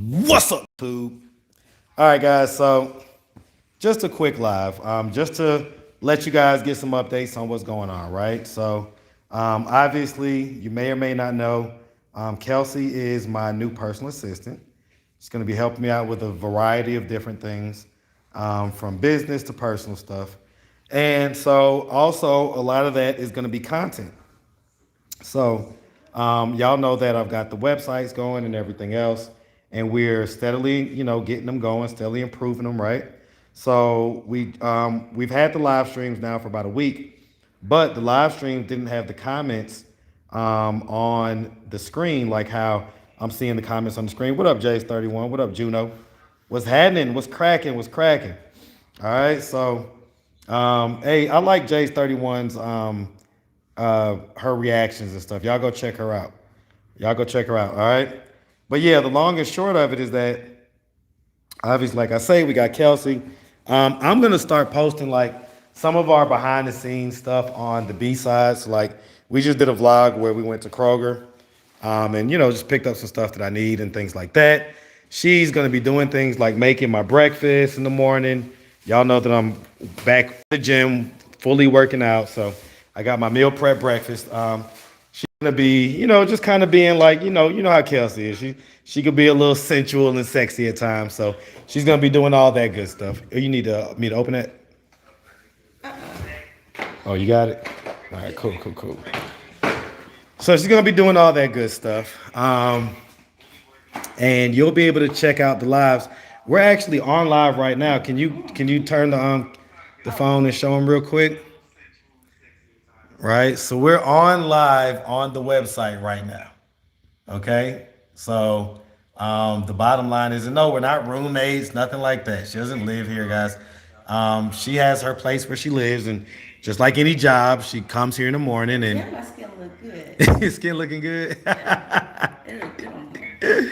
What's up, YouTube? All right, guys. So, just a quick live, just to let you guys get some updates on what's going on, right? So, obviously, you may or may not know, Kelsey is my new personal assistant. She's going to be helping me out with a variety of different things, from business to personal stuff. And so, also, a lot of that is going to be content. So, y'all know that I've got the websites going and everything else, and we're steadily, getting them going, steadily improving them, right? So we've had the live streams now for about a week, but the live streams didn't have the comments on the screen like how I'm seeing the comments on the screen. What up, Jace31? What up, Juno? What's happening? What's cracking? What's cracking? All right, so hey, I like Jace31's her reactions and stuff. Y'all go check her out. Y'all go check her out. All right. But yeah, the long and short of it is that obviously, like I say, we got Kelsey. I'm gonna start posting like some of our behind the scenes stuff on the B sides. Like we just did a vlog where we went to Kroger, and just picked up some stuff that I need and things like that. She's gonna be doing things like making my breakfast in the morning. Y'all know that I'm back at the gym, fully working out, so I got my meal prep breakfast. She's gonna be, just kind of being like, you know how Kelsey is. She could be a little sensual and sexy at times. So she's gonna be doing all that good stuff. You need me to open it? Oh, you got it? All right, cool. So she's gonna be doing all that good stuff. And you'll be able to check out the lives. We're actually on live right now. Can you turn the phone and show them real quick? Right? So we're on live on the website right now. Okay? So the bottom line is no, we're not roommates, nothing like that. She doesn't live here, guys. She has her place where she lives, and just like any job, she comes here in the morning and yeah, my skin look good. your skin looking good. Yeah, it look good on me.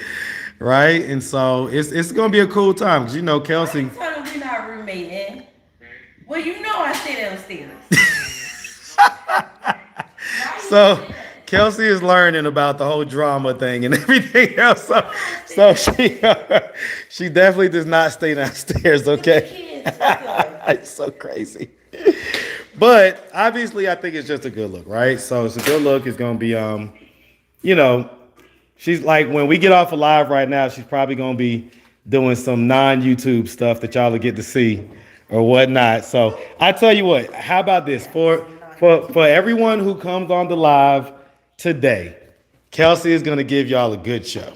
Right? And so it's gonna be a cool time because Kelsey. I told him we're not roommating. Well, I stay downstairs. So Kelsey is learning about the whole drama thing and everything else. So she definitely does not stay downstairs, okay? It's so crazy. But obviously I think it's just a good look, right? So it's a good look. It's gonna be she's like when we get off of live right now, she's probably gonna be doing some non-YouTube stuff that y'all will get to see or whatnot. So I tell you what, how about this? For everyone who comes on the live today, Kelsey is going to give y'all a good show.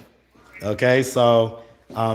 Okay, so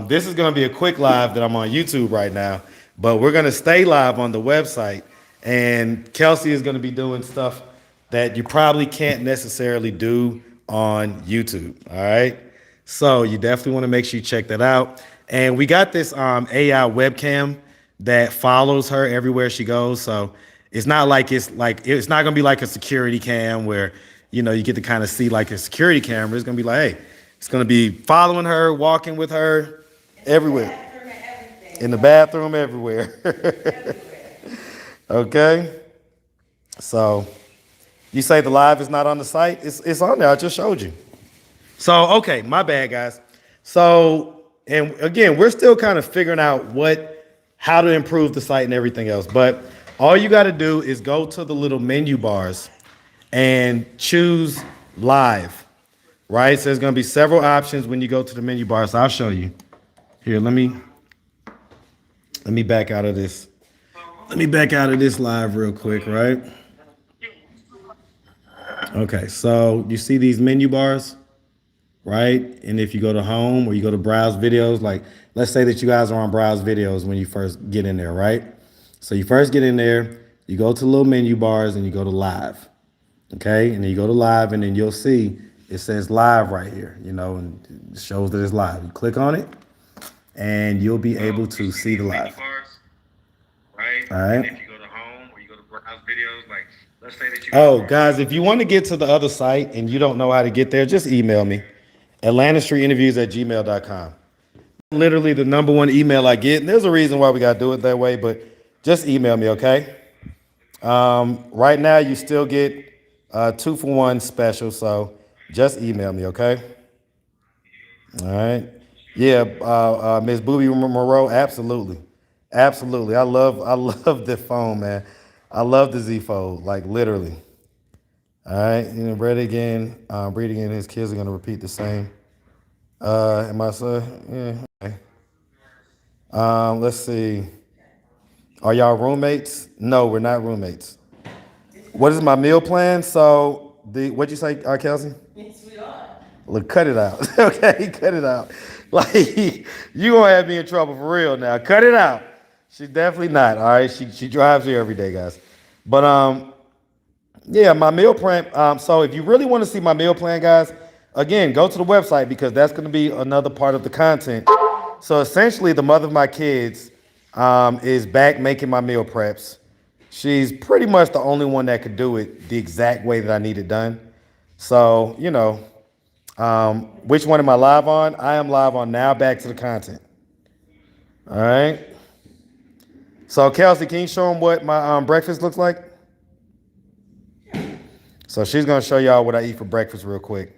this is going to be a quick live that I'm on YouTube right now, but we're going to stay live on the website, and Kelsey is going to be doing stuff that you probably can't necessarily do on YouTube. All right, so you definitely want to make sure you check that out. And we got this AI webcam that follows her everywhere she goes. So it's not gonna be like a security cam where you get to kind of see like a security camera. It's gonna be like, hey, it's gonna be following her, walking with her everywhere. In the bathroom, everywhere. Okay. So you say the live is not on the site? It's on there. I just showed you. So okay, my bad, guys. So and again, we're still kind of figuring out how to improve the site and everything else, but all you got to do is go to the little menu bars and choose live, right? So there's going to be several options when you go to the menu bars. I'll show you. Here, let me back out of this. Let me back out of this live real quick, right? Okay, so you see these menu bars, right? And if you go to home or you go to browse videos, like let's say that you guys are on browse videos when you first get in there, right? So you first get in there, you go to the little menu bars and you go to live, okay? And then you go to live and then you'll see it says live right here, and it shows that it's live. You click on it and you'll be able to see the live. Right? All right. And if you go to home or you go to browse videos, like let's say that you. Oh, guys, if you want to get to the other site and you don't know how to get there, just email me, AtlantaStreetInterviews@gmail.com. Literally the number one email I get. And there's a reason why we got to do it that way, but just email me, okay? Right now, you still get 2-for-1 special. So Just email me, okay? All right. Yeah, Miss Booby Moreau, absolutely, absolutely. I love the phone, man. I love the Z Fold, like literally. All right, you know, read again. Read again. His kids are gonna repeat the same. And my son, yeah. Okay. Let's see. Are y'all roommates? No, we're not roommates. What is my meal plan? So the what'd you say, Kelsey? Yes, we are. Look, cut it out. Okay, cut it out. Like you gonna have me in trouble for real now. Cut it out. She's definitely not. All right. She drives here every day, guys. But yeah, my meal plan. So if you really want to see my meal plan, guys, again, go to the website because that's gonna be another part of the content. So essentially, the mother of my kids is back making my meal preps. She's pretty much the only one that could do it the exact way that I need it done. So, you know, which one am I live on? I am live on now. Back to the content. All right. So, Kelsey, can you show them what my breakfast looks like? So she's gonna show y'all what I eat for breakfast real quick.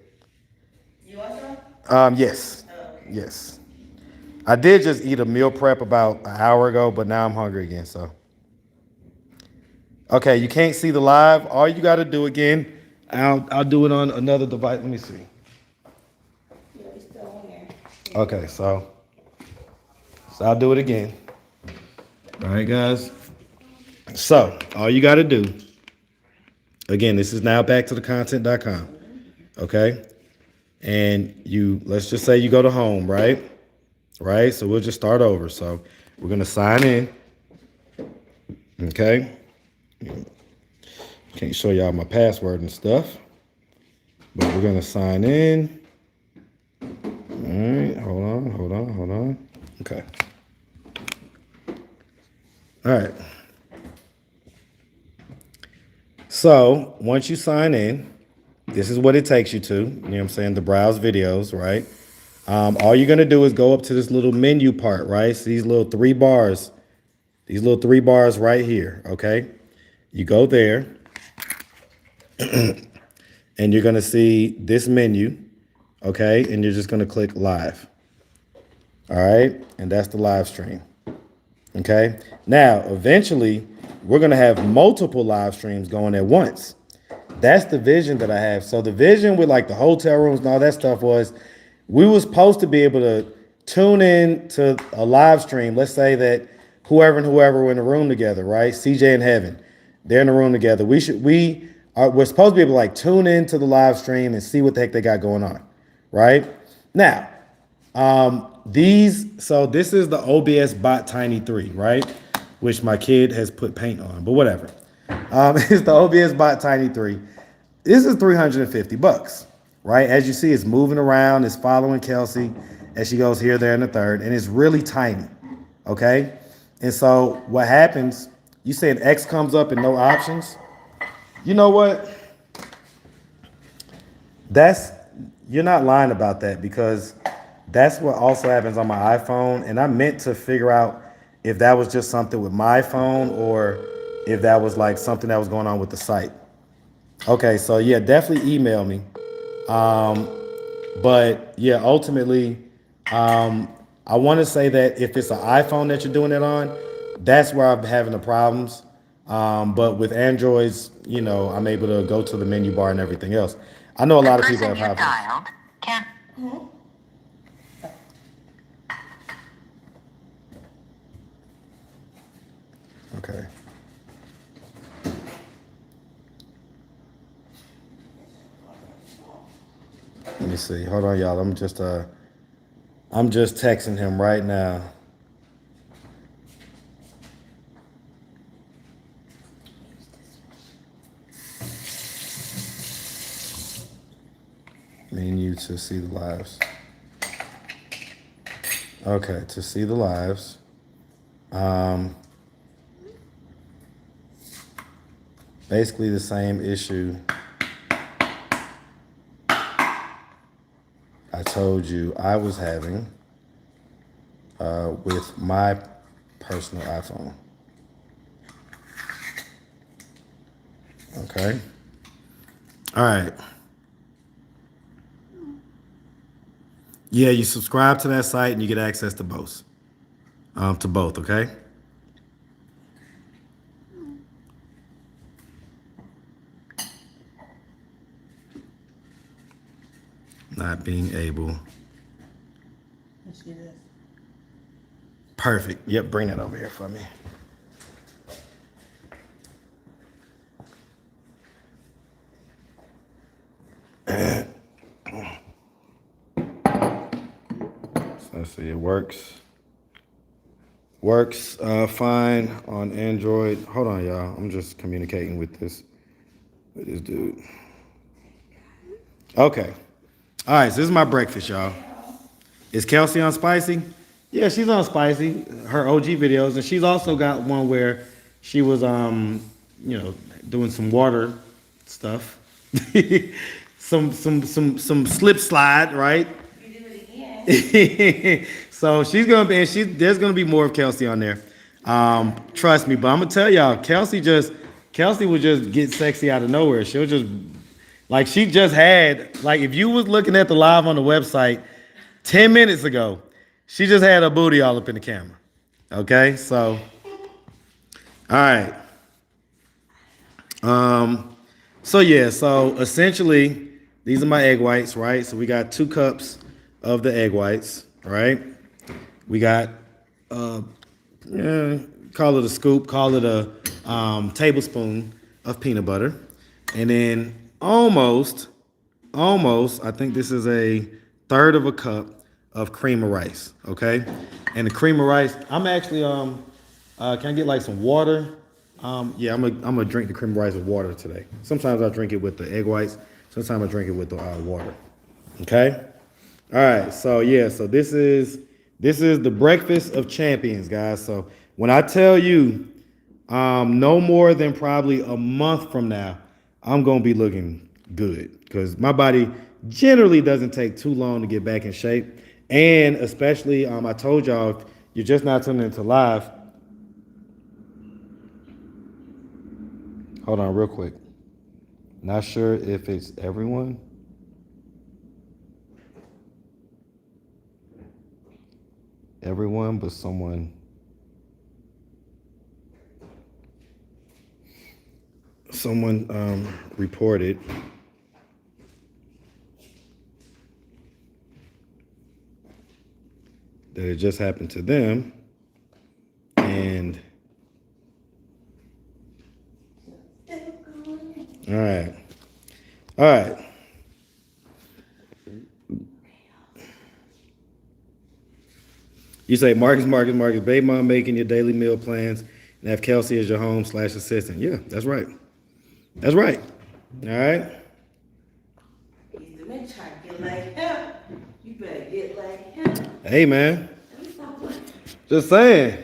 You want some? Yes, Oh, okay. yes. I did just eat a meal prep about an hour ago, but now I'm hungry again. So, okay, you can't see the live. All you got to do again, I'll do it on another device. Let me see. Yeah, it's still on there. Okay, so I'll do it again. All right, guys. So all you got to do, again, this is now back to the content.com. Okay, and let's just say you go to home, right? Right. So we'll just start over. So we're gonna sign in. Okay. Can't show y'all my password and stuff, but we're gonna sign in. All right, hold on. Okay. All right. So once you sign in, this is what it takes you to. You know what I'm saying? The browse videos, right? All you're gonna do is go up to this little menu part, right? So these little three bars right here, okay? You go there, and you're gonna see this menu, okay? And you're just gonna click live. All right, and that's the live stream. Okay. Now, eventually, we're gonna have multiple live streams going at once. That's the vision that I have. So the vision with like the hotel rooms and all that stuff was, we was supposed to be able to tune in to a live stream. Let's say that whoever and whoever were in the room together, right? CJ and Heaven, they're in the room together. We're supposed to be able to like tune into the live stream and see what the heck they got going on, right? Now, this is the OBS Bot Tiny 3, right? Which my kid has put paint on, but whatever. It's the OBS Bot Tiny 3. This is $350, right? As you see, it's moving around, it's following Kelsey as she goes here, there, and the third, and it's really tiny, okay? And so what happens, you say an X comes up and no options. You know what? You're not lying about that because that's what also happens on my iPhone. And I meant to figure out if that was just something with my phone or if that was like something that was going on with the site. Okay, so yeah, definitely email me. But yeah, ultimately, I want to say that if it's an iPhone that you're doing it on, that's where I'm having the problems. But with Androids, you know, I'm able to go to the menu bar and everything else. I know a lot of people have iPhones. Okay. Let me see. Hold on, y'all. I'm just texting him right now. Menu to see the lives. Okay, to see the lives. Basically the same issue I told you I was having with my personal iPhone. Okay. All right. Yeah, you subscribe to that site and you get access to both. Okay? Not being able. Let's see this. Perfect. Yep, bring that over here for me. So let's see, it works. Works fine on Android. Hold on, y'all. I'm just communicating with this dude. Okay. All right, so this is my breakfast, y'all. Is Kelsey on spicy? Yeah, she's on spicy. Her OG videos, and she's also got one where she was doing some water stuff. some slip slide, right? You do it again. So she's gonna be, and there's gonna be more of Kelsey on there. Trust me, but I'm gonna tell y'all, Kelsey will just get sexy out of nowhere. She'll just she just had, if you was looking at the live on the website 10 minutes ago, she just had her booty all up in the camera. Okay, so all right. So essentially, these are my egg whites, right? So we got 2 cups of the egg whites, right? We got call it a scoop, call it a tablespoon of peanut butter, and then almost, I think this is a third of a cup of cream of rice, okay? And the cream of rice, I'm actually can I get some water? Yeah, I'm gonna drink the cream of rice with water today. Sometimes I drink it with the egg whites. Sometimes I drink it with the water. Okay. All right. So yeah. So this is the breakfast of champions, guys. So when I tell you, no more than probably a month from now, I'm gonna be looking good because my body generally doesn't take too long to get back in shape, and especially I told y'all, if you're just not tuning into live. Hold on real quick. Not sure if it's everyone. Everyone but someone. Someone reported that it just happened to them. And all right. All right. You say, Marcus, baby mom making your daily meal plans and have Kelsey as your home/assistant. Yeah, that's right. That's right. All right. He's the man trying to get like him. You better get like him. Hey, man. Let me stop playing. Just saying.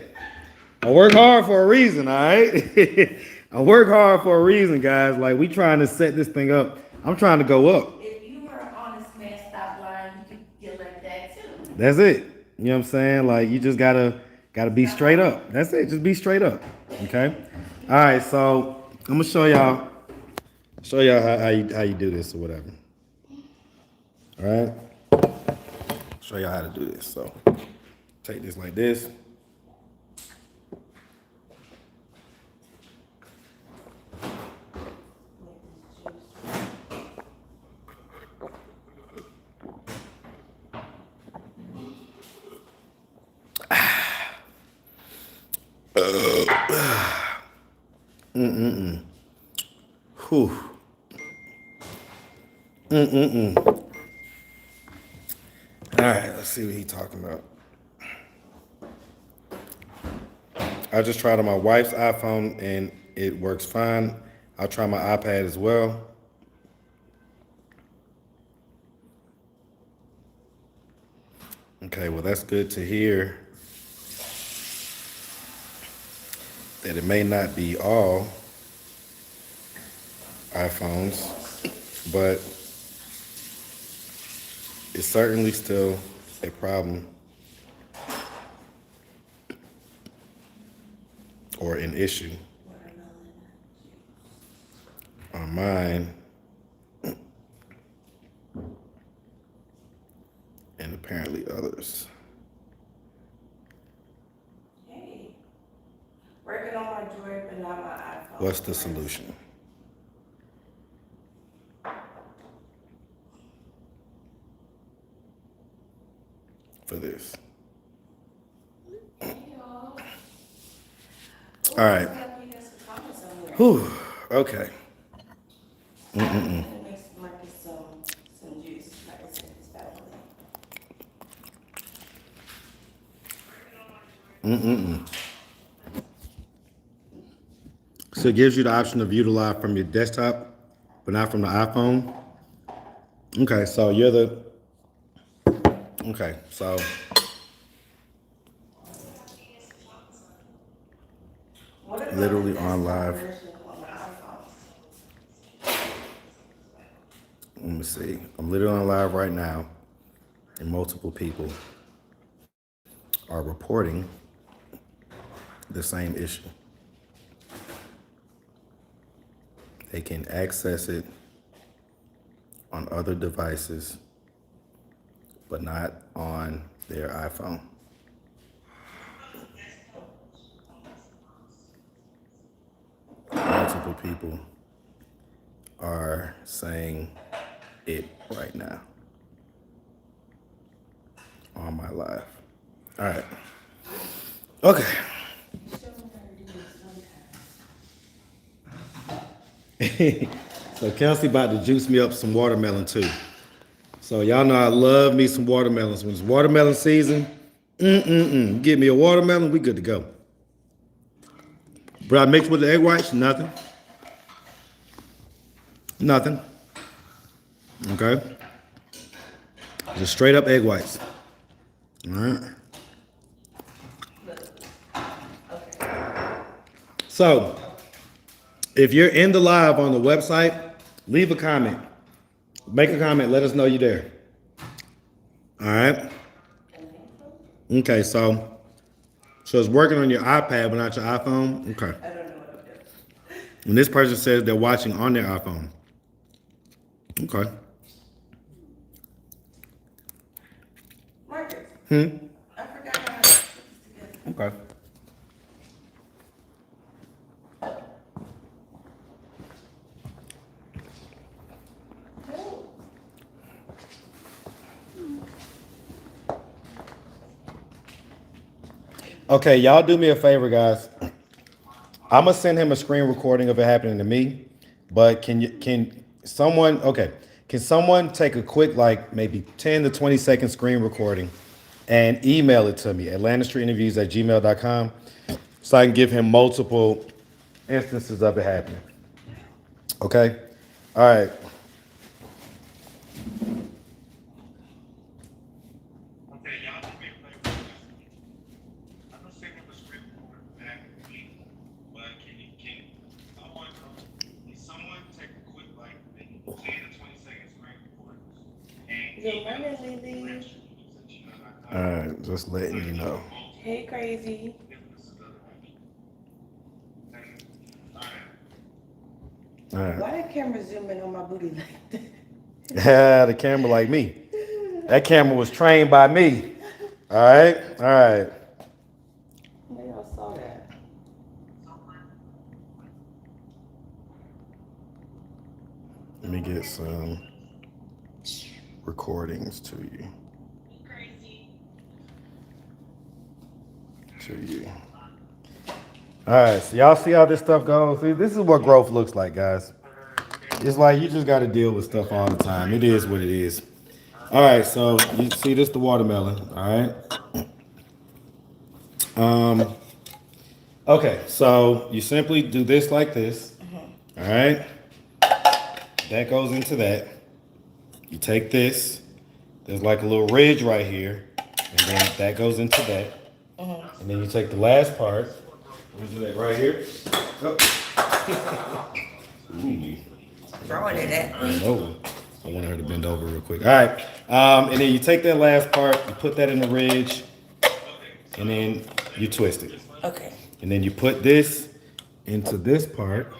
I work hard for a reason, all right? I work hard for a reason, guys. We trying to set this thing up. I'm trying to go up. If you were an honest man, stop lying. You could get like that too. That's it. You know what I'm saying? You just gotta be straight up. That's it. Just be straight up. Okay. All right. So I'm gonna show y'all how you do this or whatever. All right. Show y'all how to do this. So take this like this. Whew. All right, let's see what he's talking about. I just tried on my wife's iPhone and it works fine. I'll try my iPad as well. Okay, well, that's good to hear that it may not be all iPhones, but it's certainly still a problem or an issue on mine, and apparently others. Hey, working on my Droid, but not my iPhone. What's the solution? For this. All right. Whew. Okay. Some juice. Like I said, it's better. So it gives you the option to view the live from your desktop, but not from the iPhone. Okay, so you're the. Okay, so. Literally on live. Let me see. I'm literally on live right now, and multiple people are reporting the same issue. They can access it on other devices, but not on their iPhone. Multiple people are saying it right now on my live. All right. Okay. So Kelsey about to juice me up some watermelon too. So y'all know I love me some watermelons. When it's watermelon season, give me a watermelon, we good to go. But I mix with the egg whites, nothing. Nothing. Okay. Just straight up egg whites. All right. So, if you're in the live on the website, leave a comment. Make a comment. Let us know you're there. All right. Okay. So it's working on your iPad, but not your iPhone. Okay. I don't know what I'm doing. And this person says they're watching on their iPhone. Okay. Marcus. Hmm. I forgot how to put this together. Okay. Okay, y'all do me a favor, guys. I'm gonna send him a screen recording of it happening to me. But can someone take a quick, like, maybe 10 to 20 second screen recording and email it to me at landerstreetinterviews@gmail.com so I can give him multiple instances of it happening. Okay? All right. Okay, y'all do me a favor. I'm gonna send him a script for back to me, but can someone take a quick, like, maybe 10 to 20 second screen recording and Good morning, Lily. All right, just letting you know. Hey, crazy. All right. Why the camera zooming on my booty like that? Yeah, the camera like me. That camera was trained by me. All right? All right. Maybe y'all saw that. Let me get some recordings to you. All right, so y'all see how this stuff goes? See, this is what growth looks like, guys. It's like you just got to deal with stuff all the time. It is what it is. All right, so you see this, the watermelon, all right? Okay, so you simply do this like this, all right? That goes into that. You take this, there's like a little ridge right here, and then that goes into that. And then you take the last part, we do that right here. Oh. Ooh. Throwing it at me. Oh, I want her to bend over real quick. All right, and then you take that last part, you put that in the ridge, and then you twist it. Okay. And then you put this into this part.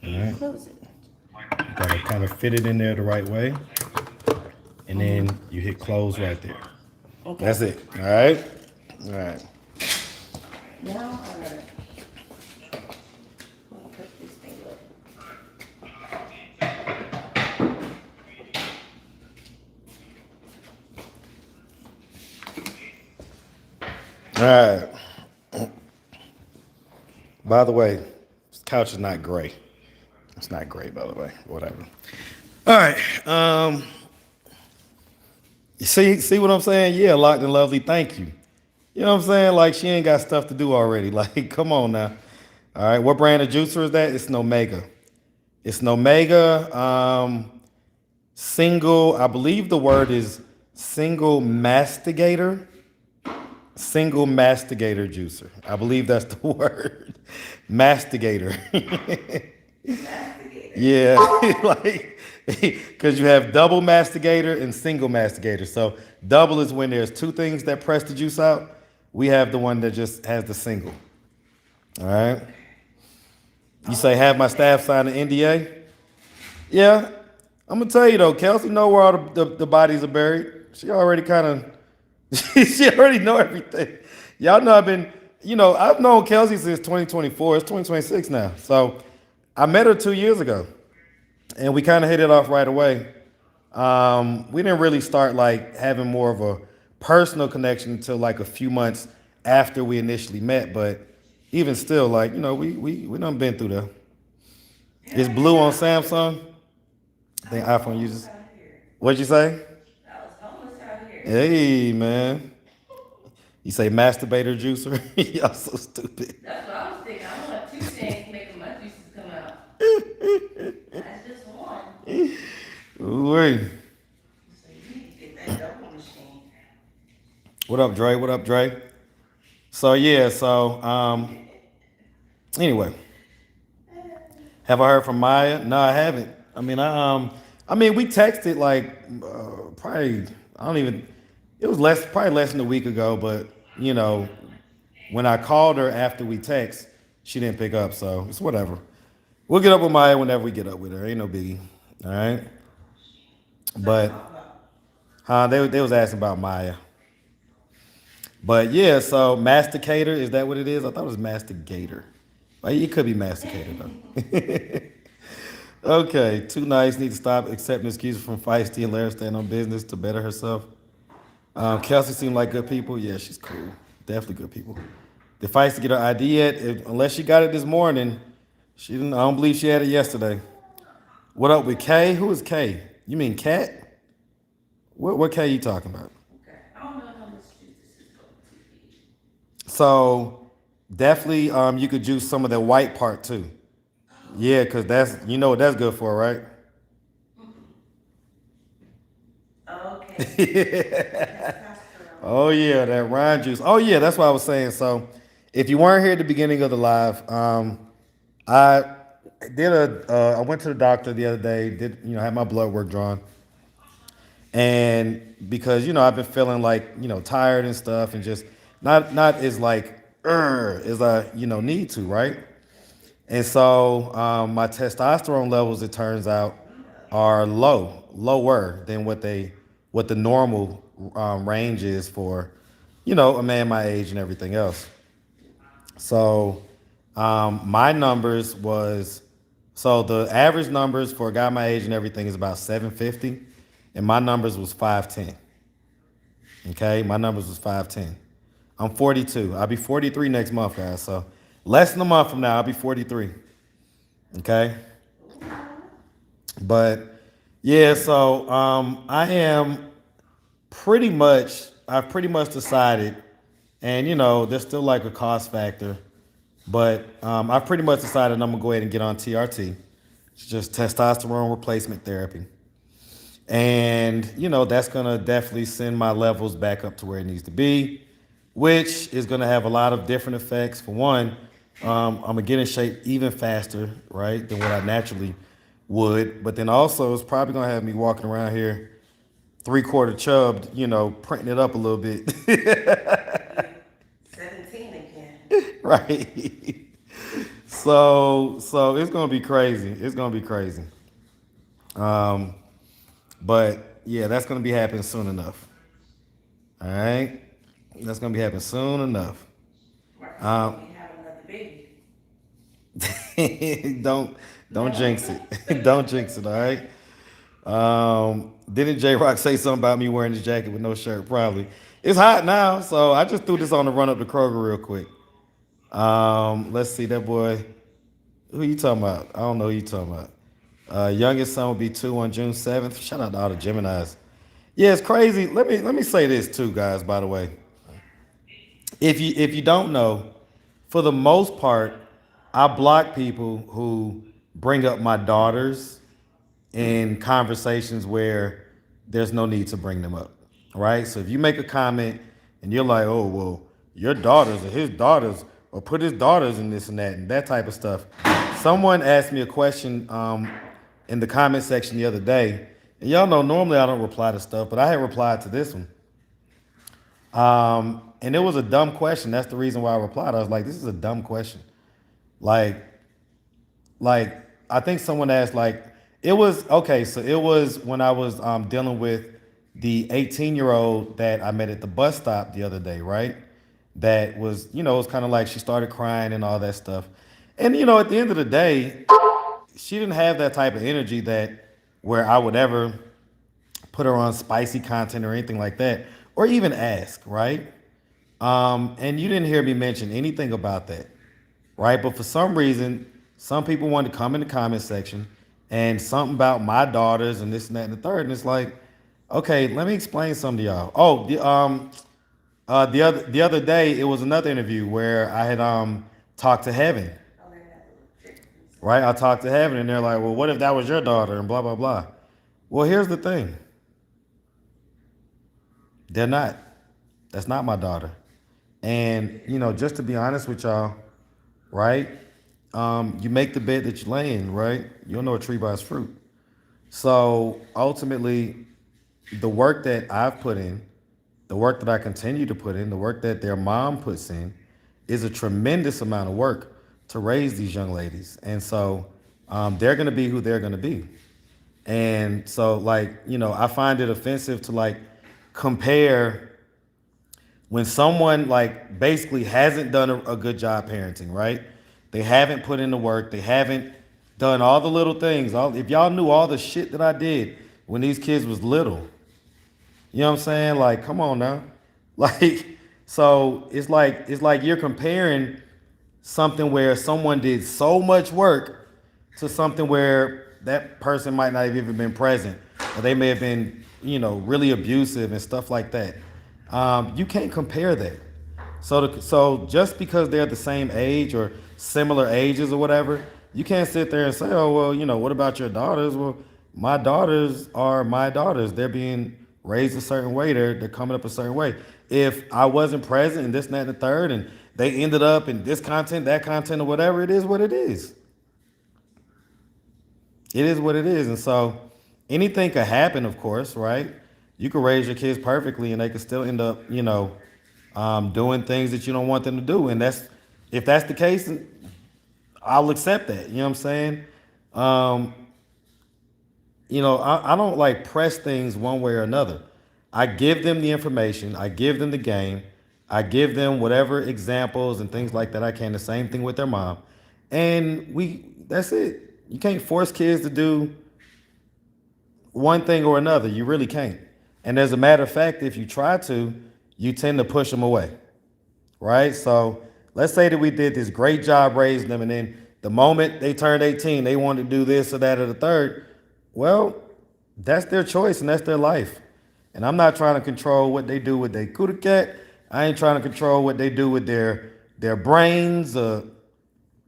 All right. Close it. You gotta kind of fit it in there the right way. and then you hit close right there. Okay. That's it. All right. All right. Now, alright. Let me put this thing up. All right. By the way, this couch is not gray. It's not gray, by the way. Whatever. All right. You see what I'm saying? Yeah, locked and lovely. Thank you. You know what I'm saying? Like she ain't got stuff to do already. Like, come on now. All right. What brand of juicer is that? It's an Omega. It's an Omega single. I believe the word is single mastigator. Single mastigator juicer. I believe that's the word. Mastigator. Mastigator. Yeah, like because you have double mastigator and single mastigator. So double is when there's two things that press the juice out. We have the one that just has the single. All right. You say have my staff sign an NDA? Yeah. I'm gonna tell you though, Kelsey know where all the bodies are buried. She already kind of she already know everything. Y'all know I've known Kelsey since 2024. It's 2026 now. So I met her 2 years ago, and we kind of hit it off right away. We didn't really start like having more of a personal connection until like a few months after we initially met. But even still, like we done been through there. It's blue on Samsung. I think iPhone users. What'd you say? I was homeless out here. Hey man, you say masturbator juicer? Y'all so stupid. That's what I was thinking. I want 2 cents making my juices come out. That's just one. Ooh-wee. So you need to get that double machine. What up, Dre? What up, Dre? So yeah, anyway, have I heard from Maya? No, I haven't. I mean, we texted like probably I don't even. It was probably less than a week ago, but when I called her after we text, she didn't pick up, so it's whatever. We'll get up with Maya whenever we get up with her. Ain't no biggie. All right. But they was asking about Maya. But yeah, so masticator, is that what it is? I thought it was mastigator. Like, it could be masticator though. Okay, too nice. Need to stop accepting excuses from Feisty and let her stand on business to better herself. Kelsey seemed like good people. Yeah, she's cool. Definitely good people. Did Feisty get her ID yet? Unless she got it this morning, she didn't. I don't believe she had it yesterday. What up with K? Who is K? You mean Cat? What K you talking about? Okay. I don't know how much juice this is going to be. So definitely, you could juice some of that white part too. Yeah, cause that's what that's good for, right? Okay. Oh yeah, that rind juice. Oh yeah, that's what I was saying. So if you weren't here at the beginning of the live, I I went to the doctor the other day. Had my blood work drawn, and because I've been feeling like tired and stuff, and just not as like as I need to, right? And so my testosterone levels, it turns out, are lower than what the normal range is for, a man my age and everything else. So my numbers so the average numbers for a guy my age and everything is about 750, and my numbers was 510. Okay, my numbers was 510. I'm 42. I'll be 43 next month, guys. So less than a month from now, I'll be 43. Okay. But yeah, so I've pretty much decided, and there's still like a cost factor, but I've pretty much decided I'm gonna go ahead and get on TRT. It's just testosterone replacement therapy. And that's gonna definitely send my levels back up to where it needs to be, which is gonna have a lot of different effects. For one, I'm gonna get in shape even faster, right, than what I naturally would. But then also, it's probably gonna have me walking around here 3/4 chubbed, printing it up a little bit. 17 again. Right. So it's gonna be crazy. It's gonna be crazy. But yeah, that's gonna be happening soon enough. All right, that's gonna be happening soon enough. Right, so Um, we have another baby. don't don't No. jinx it. Don't jinx it. All right. Didn't J Rock say something about me wearing this jacket with no shirt? Probably. It's hot now, so I just threw this on the run up to Kroger real quick. Let's see that boy. Who you talking about? I don't know who you talking about. Youngest son will be 2 on June 7th. Shout out to all the Geminis. Yeah, it's crazy. Let me say this too, guys. By the way, if you don't know, for the most part, I block people who bring up my daughters in conversations where there's no need to bring them up, right? So if you make a comment and you're like, oh, well, your daughters or his daughters, or put his daughters in this and that type of stuff. Someone asked me a question in the comment section the other day, and y'all know normally I don't reply to stuff, but I had replied to this one. And it was a dumb question. That's the reason why I replied. I was like, this is a dumb question. Like, like I think someone asked like it was okay. So it was when I was dealing with the 18-year-old that I met at the bus stop the other day, right? That was it was kind of like she started crying and all that stuff, and at the end of the day, she didn't have that type of energy that where I would ever put her on spicy content or anything like that, or even ask, right? And you didn't hear me mention anything about that, right? But for some reason, some people want to come in the comment section and something about my daughters and this and that and the third, and it's like, okay, let me explain something to y'all. Oh, the other day it was another interview where I had talked to Heaven, Oh, they got a little trick. right? I talked to Heaven, and they're like, well, what if that was your daughter and blah blah blah. Well, here's the thing: they're not. That's not my daughter. And just to be honest with y'all, right? You make the bed that you lay in, right? You don't know a tree by its fruit. So ultimately, the work that I've put in, the work that I continue to put in, the work that their mom puts in, is a tremendous amount of work to raise these young ladies. And so they're going to be who they're going to be. And so, I find it offensive to compare when someone basically hasn't done a good job parenting, right? They haven't put in the work. They haven't done all the little things. If y'all knew all the shit that I did when these kids was little, you know what I'm saying? Like, come on now. Like, so it's like you're comparing something where someone did so much work to something where that person might not have even been present, or they may have been, really abusive and stuff like that. You can't compare that. So just because they're the same age or similar ages or whatever, you can't sit there and say, oh well, what about your daughters? Well, my daughters are my daughters. They're being raised a certain way. They're coming up a certain way. If I wasn't present and this, and that, and the third, and they ended up in this content, that content, or whatever, it is what it is. It is what it is. And so anything could happen, of course, right? You could raise your kids perfectly and they could still end up, doing things that you don't want them to do. And if that's the case, I'll accept that. You know what I'm saying? Um, I don't press things one way or another. I give them the information, I give them the game, I give them whatever examples and things like that I can. The same thing with their mom. And that's it. You can't force kids to do one thing or another. You really can't. And as a matter of fact, if you try to, you tend to push them away, right? So let's say that we did this great job raising them, and then the moment they turned 18, they wanted to do this or that or the third. Well, that's their choice and that's their life. And I'm not trying to control what they do with their kudaket. I ain't trying to control what they do with their brains or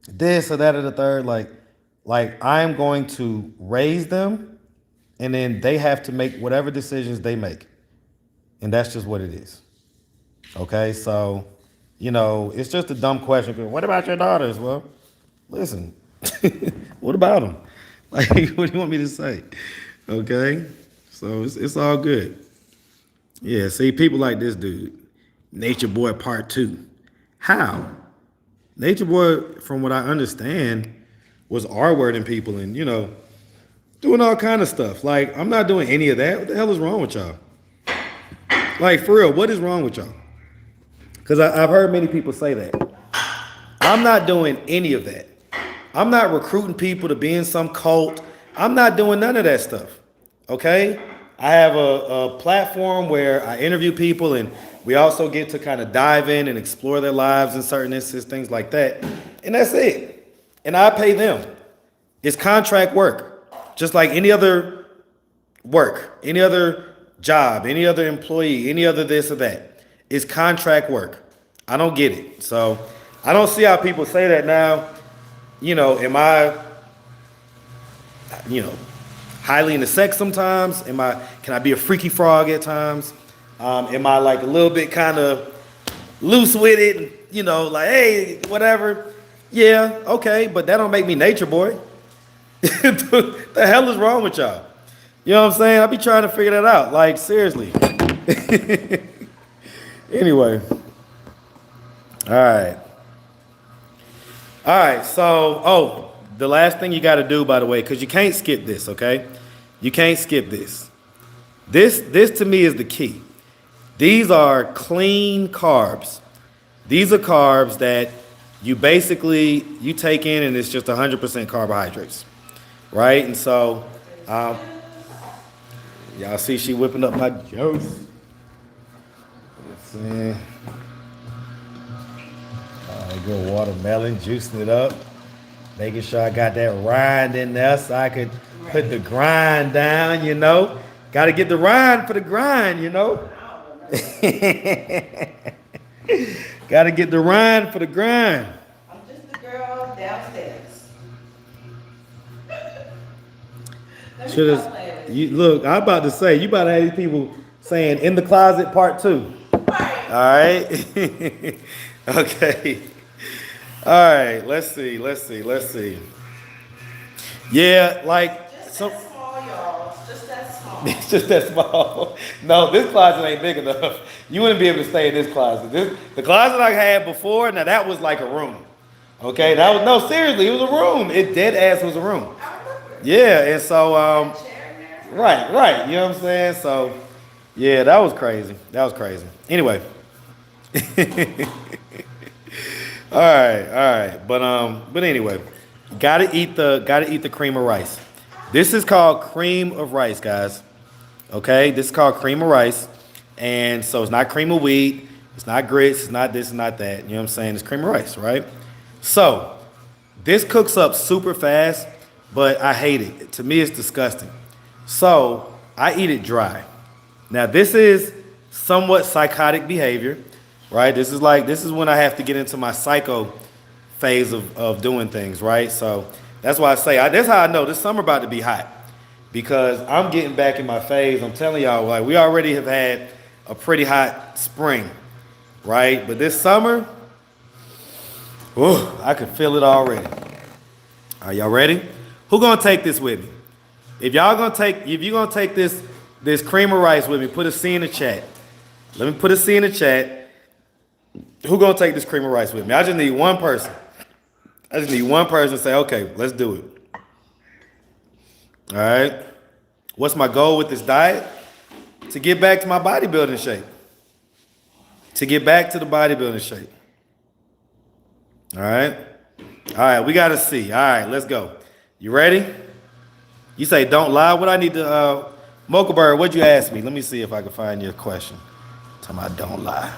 this or that or the third. Like I'm going to raise them, and then they have to make whatever decisions they make. And that's just what it is. Okay, so it's just a dumb question. What about your daughters? Well, listen, what about them? Like, what do you want me to say? Okay, so it's all good. Yeah, see, people like this dude, Nature Boy Part 2. How? Nature Boy, from what I understand, was R-wording people and, doing all kind of stuff. Like, I'm not doing any of that. What the hell is wrong with y'all? Like, for real, what is wrong with y'all? Because I've heard many people say that. I'm not doing any of that. I'm not recruiting people to be in some cult. I'm not doing none of that stuff. Okay? I have a platform where I interview people and we also get to kind of dive in and explore their lives in certain instances, things like that. And that's it. And I pay them. It's contract work. Just like any other work, any other job, any other employee, any other this or that. It's contract work. I don't get it. So I don't see how people say that now. Am I, highly into sex sometimes? Can I be a freaky frog at times? Am I like a little bit kind of loose with it? Like, hey, whatever. Yeah, okay, but that don't make me nature boy. The hell is wrong with y'all? You know what I'm saying? I be trying to figure that out. Like, seriously. Anyway. All right. All right, so, the last thing you got to do, by the way, because you can't skip this, okay? You can't skip this. This to me is the key. These are clean carbs. These are carbs that you take in, and it's just 100% carbohydrates, right? And so, y'all see she whipping up my juice. Let's see. Good watermelon, juicing it up, making sure I got that rind in there so I could put the grind down, Got to get the rind for the grind, Got to get the rind for the grind. I'm just the girl downstairs. Look, I'm about to say, you about to have these people saying in the closet part 2. Right. All right? Okay. All right, let's see. Yeah, like Just that small, y'all. Just that small. it's just that small. No, this closet ain't big enough. You wouldn't be able to stay in this closet. The closet I had before, now that was like a room. Okay, seriously, it was a room. It dead ass was a room. Yeah, and so right. You know what I'm saying? So yeah, that was crazy. Anyway. All right. But anyway, gotta eat the cream of rice. This is called cream of rice, guys. Okay, this is called cream of rice, and so it's not cream of wheat, it's not grits, it's not this, it's not that. You know what I'm saying? It's cream of rice, right? So this cooks up super fast, but I hate it. To me, it's disgusting. So I eat it dry. Now this is somewhat psychotic behavior. Right? This is when I have to get into my psycho phase of doing things, right? So that's why I say, that's how I know this summer about to be hot. Because I'm getting back in my phase. I'm telling y'all, like, we already have had a pretty hot spring, right? But this summer, I could feel it already. Are y'all ready? Who gonna take this with me? If you're gonna take this cream of rice with me, put a C in the chat. Let me put a C in the chat. Who gonna take this cream of rice with me? I just need one person. To say, okay, let's do it. All right. What's my goal with this diet? To get back to my bodybuilding shape. All right, we got a C. All right, let's go. You ready? You say, don't lie. What I need to, Mocha Bird, what'd you ask me? Let me see if I can find your question. Tell me I don't lie.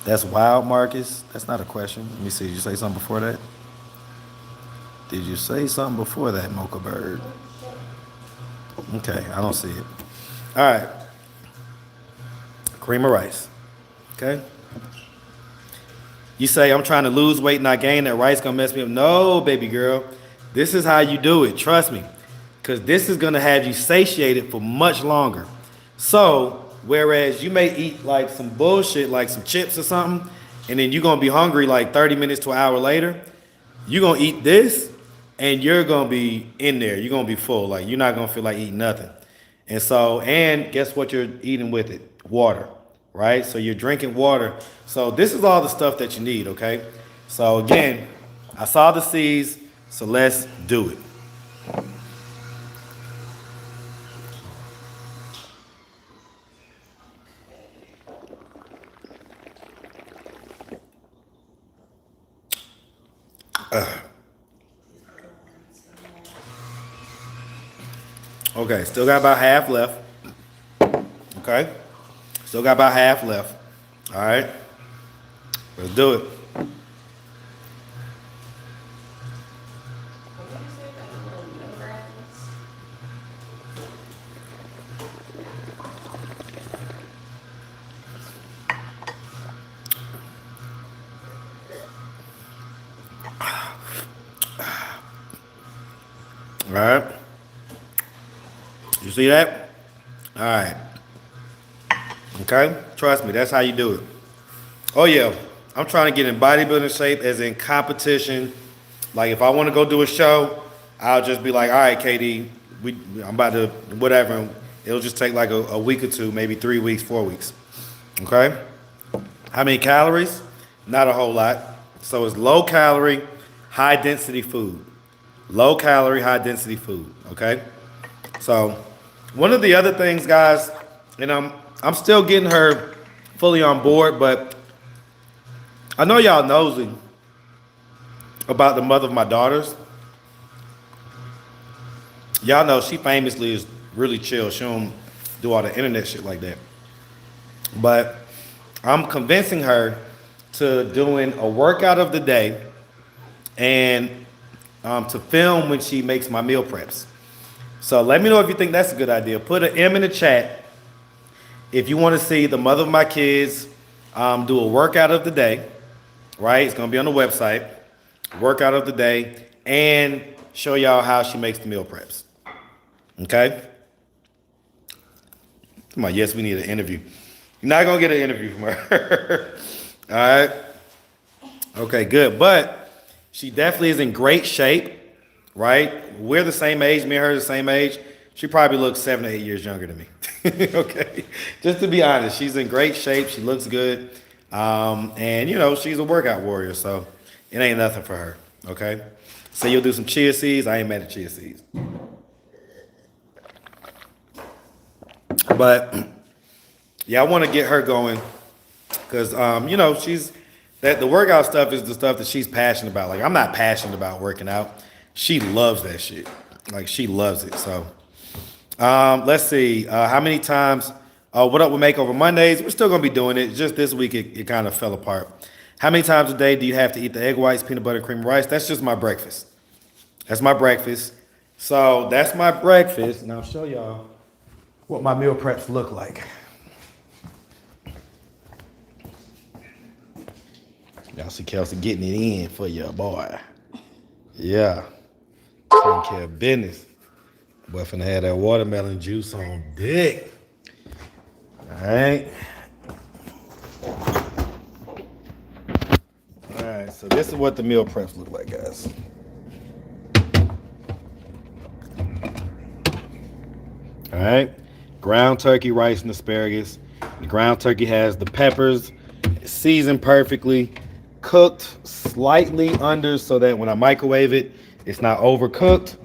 That's wild, Marcus. That's not a question. Let me see. Did you say something before that? Mocha Bird? Okay, I don't see it. All right. Cream of rice. Okay. You say, I'm trying to lose weight, not gain. That rice gonna mess me up. No, baby girl. This is how you do it. Trust me. Because this is gonna have you satiated for much longer. So, whereas you may eat like some bullshit, like some chips or something, and then you're going to be hungry like 30 minutes to an hour later, you're going to eat this, and you're going to be in there. You're going to be full. Like, you're not going to feel like eating nothing. And guess what you're eating with it? Water, right? So you're drinking water. So this is all the stuff that you need, okay? So again, I saw the C's, so let's do it. Okay, still got about half left. Okay, still got about half left. All right, let's do it. What did you say about the little memorizers? All right, you see that? All right. Okay, trust me, that's how you do it. Oh yeah, I'm trying to get in bodybuilding shape, as in competition. Like if I want to go do a show, I'll just be like, all right, KD, I'm about to whatever. And it'll just take like a week or two, maybe 3 weeks, 4 weeks. Okay. How many calories? Not a whole lot. So it's low calorie, high density food. Low calorie, high density food. Okay. So one of the other things, guys, and I'm still getting her fully on board, but I know y'all nosy about the mother of my daughters. Y'all know she famously is really chill. She don't do all the internet shit like that. But I'm convincing her to doing a workout of the day and to film when she makes my meal preps. So let me know if you think that's a good idea. Put an M in the chat if you want to see the mother of my kids do a workout of the day, right? It's going to be on the website. Workout of the day, and show y'all how she makes the meal preps. Okay? Come on, yes, we need an interview. You're not going to get an interview from her. All right? Okay, good. But she definitely is in great shape, right? We're the same age. Me and her are the same age. She probably looks 7 to 8 years younger than me. Okay? Just to be honest, she's in great shape. She looks good. And, she's a workout warrior, so it ain't nothing for her. Okay? So you'll do some chia seeds. I ain't mad at chia seeds. But, yeah, I want to get her going because, she's that the workout stuff is the stuff that she's passionate about. Like, I'm not passionate about working out. She loves that shit. Like, she loves it. So, let's see. How many times? What up with Makeover Mondays? We're still going to be doing it. Just this week, it kind of fell apart. How many times a day do you have to eat the egg whites, peanut butter, cream, and rice? That's just my breakfast. That's my breakfast. So that's my breakfast. And I'll show y'all what my meal preps look like. Y'all see Kelsey getting it in for your boy. Yeah. Taking care of business. Boy finna have that watermelon juice on dick. All right. All right, so this is what the meal preps look like, guys. All right. Ground turkey, rice, and asparagus. The ground turkey has the peppers seasoned perfectly, cooked slightly under so that when I microwave it, it's not overcooked.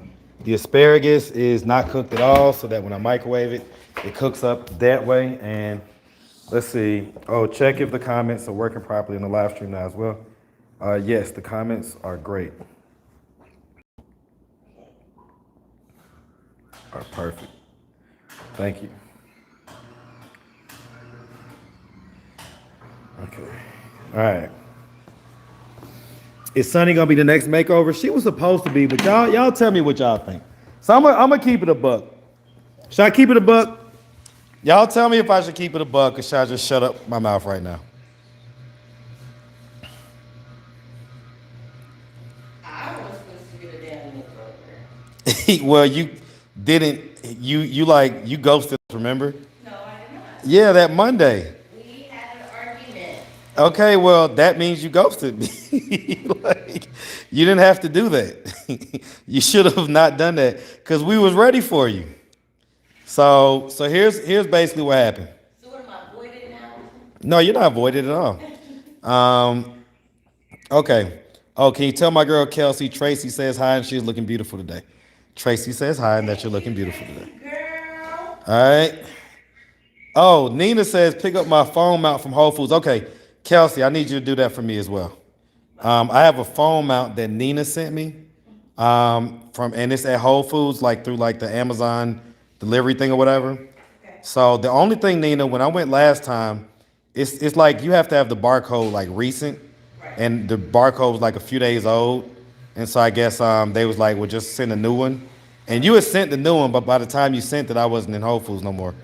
The asparagus is not cooked at all so that when I microwave it, it cooks up that way. And let's see. Oh, check if the comments are working properly in the live stream now as well. Yes, the comments are great. Are perfect. Thank you. Okay. All right. Is Sunny gonna be the next makeover? She was supposed to be, but y'all tell me what y'all think. So I'm gonna keep it a buck. Should I keep it a buck? Y'all tell me if I should keep it a buck, or should I just shut up my mouth right now? I was supposed to get a damn makeover. Well, you didn't. You ghosted us, remember? No, I did not. Yeah, that Monday. We had an argument. Okay, well, that means you ghosted me. Like, you didn't have to do that. You should have not done that because we was ready for you. So here's basically what happened. So what am I avoided now? No, you're not voided at all. Okay. Oh, can you tell my girl Kelsey, Tracy says hi and she's looking beautiful today. Tracy says hi and that you're looking beautiful today. Girl. All right. Oh, Nina says pick up my phone mount from Whole Foods. Okay, Kelsey, I need you to do that for me as well. I have a phone mount that Nina sent me and it's at Whole Foods, like through like the Amazon delivery thing or whatever. Okay. So the only thing, Nina, when I went last time, it's like you have to have the barcode like recent, Right. and the barcode was like a few days old, and so I guess they was like, well, just send a new one, and you had sent the new one, but by the time you sent it, I wasn't in Whole Foods no more.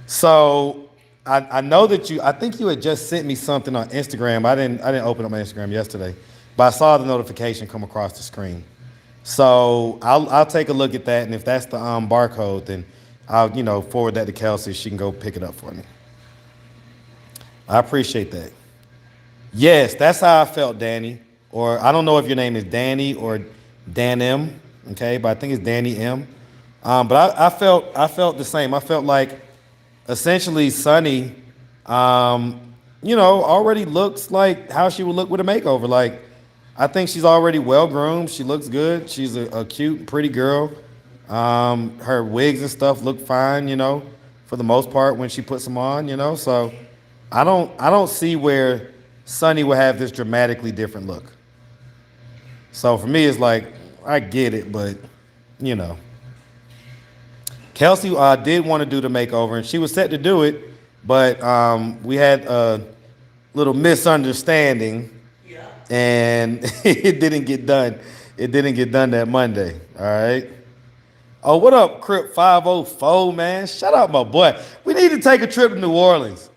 So I know that I think you had just sent me something on Instagram. I didn't open up my Instagram yesterday, but I saw the notification come across the screen. So I'll take a look at that, and if that's the barcode, then I'll forward that to Kelsey. She can go pick it up for me. I appreciate that. Yes, that's how I felt, Danny. Or I don't know if your name is Danny or Dan M. Okay, but I think it's Danny M. But I felt the same. I felt like essentially Sunny, already looks like how she would look with a makeover. Like, I think she's already well groomed. She looks good. She's a cute, pretty girl. Her wigs and stuff look fine, for the most part when she puts them on, So I don't see where Sunny would have this dramatically different look. So for me, it's like I get it, but you know. Kelsey did want to do the makeover, and she was set to do it, but we had a little misunderstanding, Yeah. and it didn't get done. It didn't get done that Monday. All right. Oh, what up, Crip 504, man? Shout out my boy. We need to take a trip to New Orleans.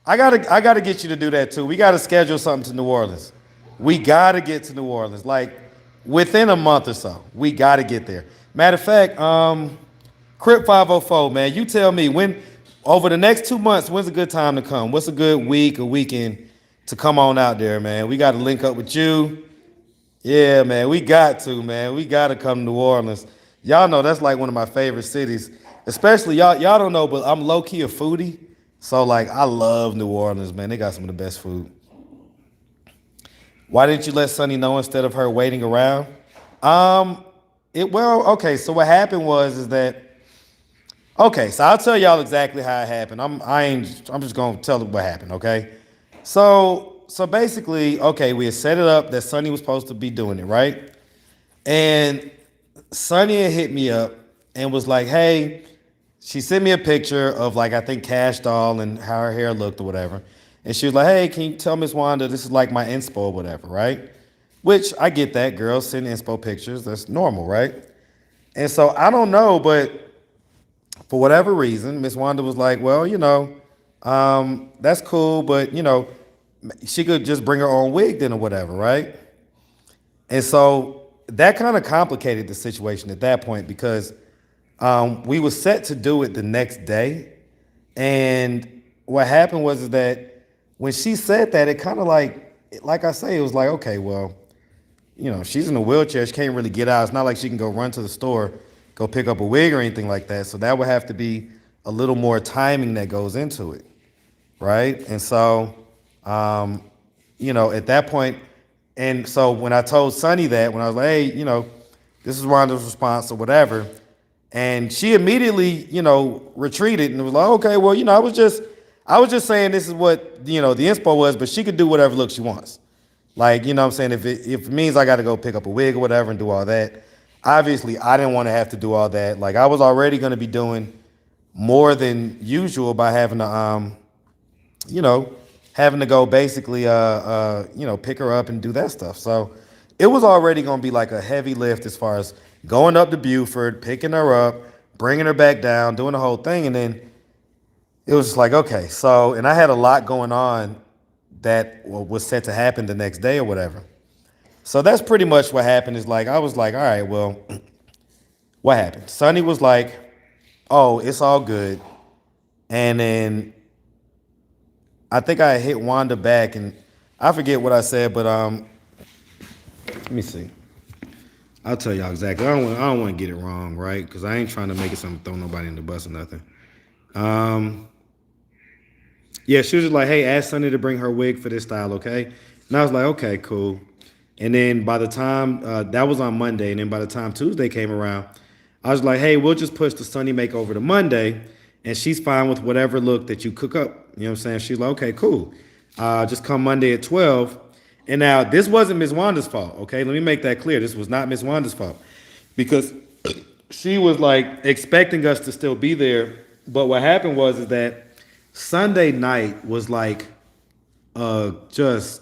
I gotta get you to do that too. We gotta schedule something to New Orleans. We gotta get to New Orleans, like within a month or so. We gotta get there. Matter of fact, Crip 504, man, you tell me when over the next 2 months, when's a good time to come? What's a good week or weekend to come on out there, man? We got to link up with you. Yeah, man, we got to, man. We got to come to New Orleans. Y'all know that's like one of my favorite cities. Especially y'all don't know, but I'm low key a foodie. So like I love New Orleans, man. They got some of the best food. Why didn't you let Sunny know instead of her waiting around? Um, okay. So what happened was is that okay. So I'll tell y'all exactly how it happened. I'm just gonna tell you what happened. Okay. So basically, okay, we had set it up that Sunny was supposed to be doing it, right? And Sunny had hit me up and was like, hey, she sent me a picture of like I think Cash Doll and how her hair looked or whatever. And she was like, hey, can you tell Miss Wanda this is like my inspo or whatever, right? Which I get that, girls send inspo pictures. That's normal, right? And so I don't know, but for whatever reason, Miss Wanda was like, well, that's cool, but she could just bring her own wig then or whatever, right? And so that kind of complicated the situation at that point because we were set to do it the next day. And what happened was is that when she said that, it kind of like I say, it was like, okay, well, she's in a wheelchair. She can't really get out. It's not like she can go run to the store, go pick up a wig or anything like that. So that would have to be a little more timing that goes into it, right? And so, at that point, and so when I told Sunny that, when I was like, hey, this is Rhonda's response or whatever, and she immediately, retreated and was like, okay, well, I was just saying this is what, the inspo was, but she could do whatever look she wants. Like, what I'm saying? If it means I got to go pick up a wig or whatever and do all that, obviously I didn't want to have to do all that. Like I was already going to be doing more than usual by having to, you know, having to go basically, pick her up and do that stuff. So it was already going to be like a heavy lift as far as going up to Buford, picking her up, bringing her back down, doing the whole thing. And then it was just like, okay, so, and I had a lot going on that was set to happen the next day or whatever. So that's pretty much what happened is like, I was like, all right, well, what happened? Sonny was like, oh, it's all good. And then I think I hit Wanda back and I forget what I said, but let me see. I'll tell y'all exactly. I don't want to get it wrong, right? Because I ain't trying to make it something throw nobody in the bus or nothing. Yeah, she was just like, hey, ask Sunny to bring her wig for this style, okay? And I was like, okay, cool. And then by the time, that was on Monday, and then by the time Tuesday came around, I was like, hey, we'll just push the Sunny makeover to Monday, and she's fine with whatever look that you cook up. You know what I'm saying? She's like, okay, cool. Just come Monday at 12. And now this wasn't Miss Wanda's fault, okay? Let me make that clear. This was not Miss Wanda's fault because she was like expecting us to still be there. But what happened was is that Sunday night was like just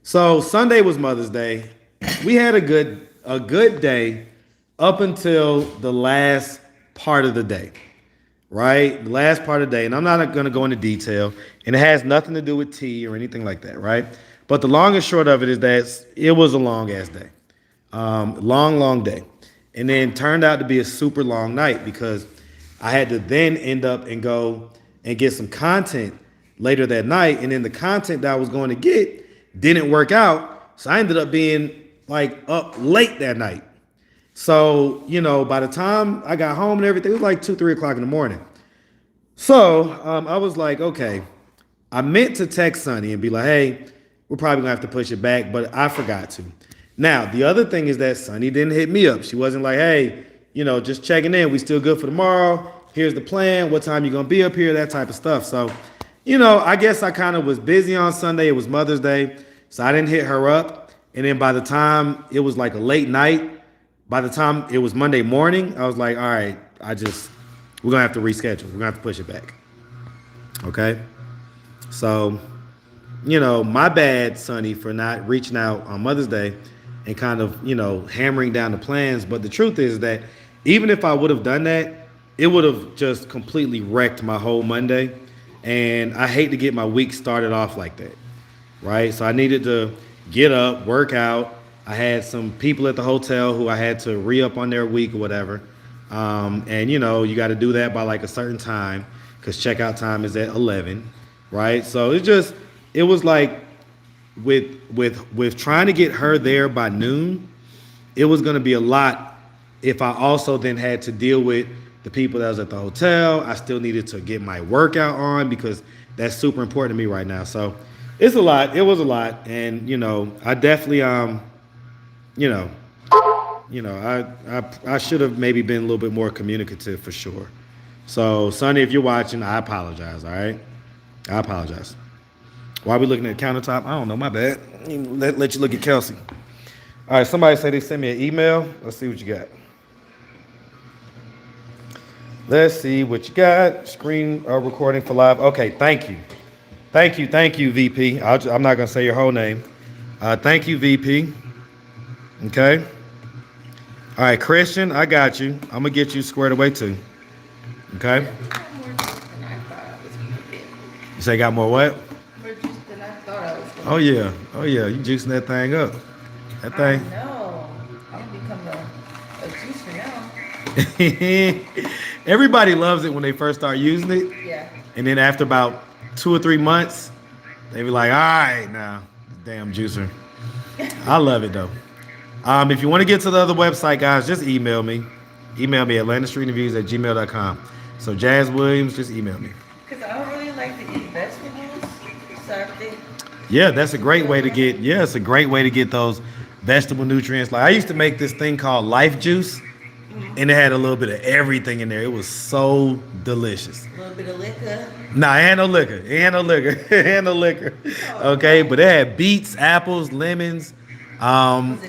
so Sunday was Mother's Day. We had a good day up until the last part of the day. Right? The last part of the day, and I'm not going to go into detail, and it has nothing to do with tea or anything like that, right? But the long and short of it is that it was a long ass day, long day, and then turned out to be a super long night because I had to then end up and go and get some content later that night, and then the content that I was going to get didn't work out, so I ended up being like up late that night. So, by the time I got home and everything, it was like 2, 3 o'clock in the morning. So I was like, okay, I meant to text Sunny and be like, hey, we're probably gonna have to push it back, but I forgot to. Now, the other thing is that Sunny didn't hit me up. She wasn't like, hey, just checking in. We still good for tomorrow. Here's the plan. What time you gonna be up here? That type of stuff. So, I guess I kind of was busy on Sunday. It was Mother's Day. So I didn't hit her up. And then by the time it was like a late night, by the time it was Monday morning, I was like, all right, we're going to have to reschedule. We're going to have to push it back. Okay? So, my bad, Sonny, for not reaching out on Mother's Day and kind of, hammering down the plans. But the truth is that even if I would have done that, it would have just completely wrecked my whole Monday. And I hate to get my week started off like that. Right? So I needed to get up, work out. I had some people at the hotel who I had to re-up on their week or whatever. And you got to do that by like a certain time because checkout time is at 11, right? So it was like with trying to get her there by noon, it was going to be a lot if I also then had to deal with the people that was at the hotel. I still needed to get my workout on because that's super important to me right now. So it's a lot. It was a lot. And, I definitely, I should have maybe been a little bit more communicative for sure. So, Sonny, if you're watching, I apologize, all right? I apologize. Why are we looking at the countertop? I don't know, my bad. Let you look at Kelsey. All right, somebody say they sent me an email. Let's see what you got. Let's see what you got. Screen recording for live. Okay, thank you. Thank you, VP. I'm not going to say your whole name. Thank you, VP. Okay. All right, Christian, I got you. I'm going to get you squared away too. Okay. You say got more what? More juice than I thought I was going to. Oh yeah. You juicing that thing up. That thing. I know. I'm becoming a juicer now. Everybody loves it when they first start using it. Yeah. And then after about 2 or 3 months, they be like, all right, now, damn juicer. I love it though. If you want to get to the other website, guys, just email me. Email me at landonstreetinterviews@gmail.com. So Jazz Williams, just email me. Because I don't really like to eat vegetables. So I think. Yeah, that's a great way to get. Yeah, it's a great way to get those vegetable nutrients. Like I used to make this thing called Life Juice, and it had a little bit of everything in there. It was so delicious. A little bit of liquor. Nah, it had no liquor. It had no liquor. Okay, but it had beets, apples, lemons,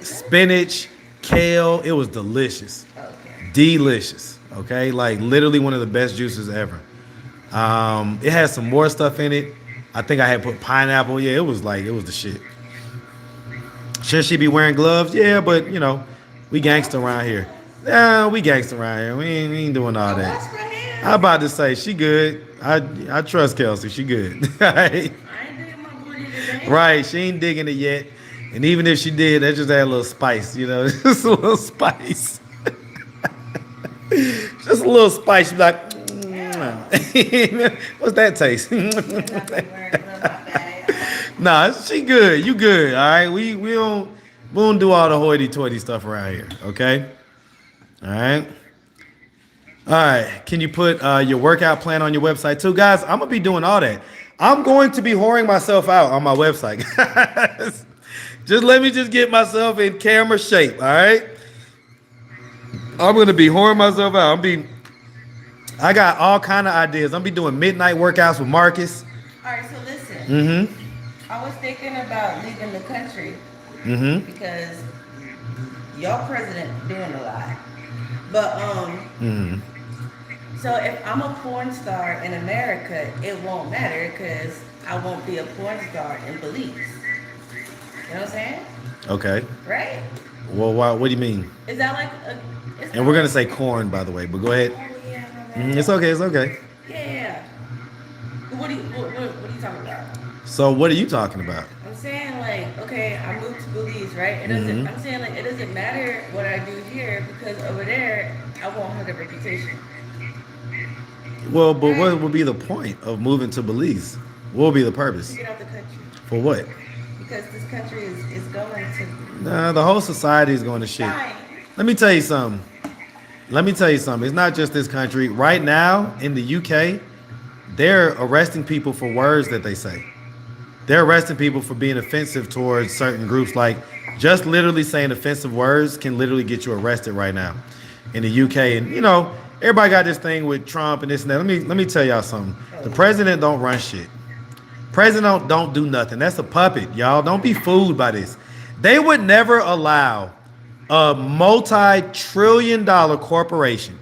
spinach, kale. It was delicious. Okay. Delicious. Okay, like literally one of the best juices ever. It had some more stuff in it. I think I had put pineapple. Yeah, it was the shit. Should she be wearing gloves? Yeah, but we gangster around here. Yeah, we gangster around here. We ain't doing all that. Wash my hands. I'm about to say she good. I trust Kelsey. She good. Right? I ain't doing my booty today. Right. She ain't digging it yet. And even if she did, that just add a little spice. Just a little spice. Just a little spice. She's like, what's that taste? Nah, she good. You good. All right. We don't do all the hoity-toity stuff around here. Okay. All right. All right. Can you put your workout plan on your website too, guys? I'm gonna be doing all that. I'm going to be whoring myself out on my website. Just let me get myself in camera shape. All right. I'm gonna be whoring myself out. I got all kind of ideas. I'm gonna be doing midnight workouts with Marcus. All right. So listen. I was thinking about leaving the country Mm-hmm. because y'all president doing a lot. But Mm-hmm. so if I'm a porn star in America, it won't matter because I won't be a porn star in Belize. You know what I'm saying? Okay. Right? Well, why, what do you mean? Is that like a? It's And not we're gonna like. say corn, by the way, but go ahead. Oh yeah, my It's bad. okay. It's okay. Yeah, yeah, yeah. What are you talking about? So, what are you talking about? I'm saying like, okay, I moved to Belize, right? It doesn't. Mm-hmm. I'm saying like, it doesn't matter what I do here because over there, I won't have the reputation. Well, but Right? what would be the point of moving to Belize? What would be the To purpose? get out the country For what? because this country is going to Nah, the whole society is going to shit. dying. Let me tell you something. Let me tell you something. It's not just this country. Right now in the UK, they're arresting people for words that they say. They're arresting people for being offensive towards certain groups. Like just literally saying offensive words can literally get you arrested right now in the UK. And you know, everybody got this thing with Trump and this and that. Let me tell y'all something. The president don't run shit. President don't do nothing. That's a puppet, y'all. Don't be fooled by this. They would never allow a multi-trillion-dollar corporation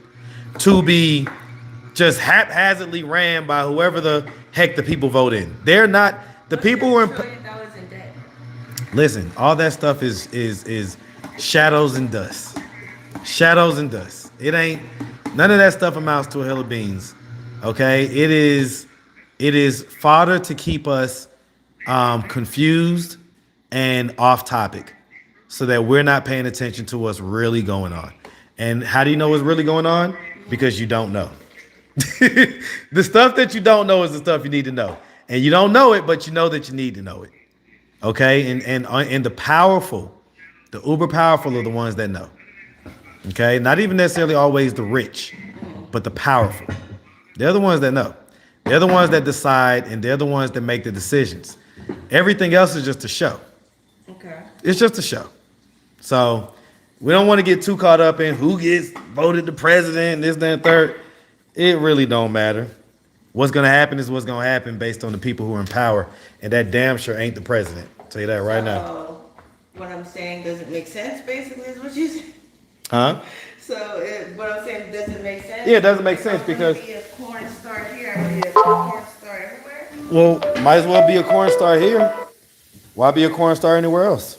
to be just haphazardly ran by whoever the heck the people vote in. They're not the What's people your who are $1 trillion in debt? listen, all that stuff is shadows and dust. Shadows and dust. It ain't none of that stuff amounts to a hill of beans. Okay? It is fodder to keep us confused and off topic so that we're not paying attention to what's really going on. And how do you know what's really going on? Because you don't know. The stuff that you don't know is the stuff you need to know. And you don't know it, but you know that you need to know it. Okay? And the powerful, the uber powerful are the ones that know. Okay? Not even necessarily always the rich, but the powerful. They're the ones that know. They're the ones that decide and they're the ones that make the decisions. Everything else is just a show. Okay. It's just a show. So we don't want to get too caught up in who gets voted the president, this, that, and third. It really don't matter. What's gonna happen is what's gonna happen based on the people who are in power, and that damn sure ain't the president. I'll tell you that right now. So what I'm saying doesn't make sense. Basically, is what you said. Huh? So what I'm saying doesn't make sense. Yeah, it doesn't make If sense I'm because gonna be a porn star here, I'm gonna be a porn star everywhere. well, might as well be a corn star here. Why be a corn star anywhere else?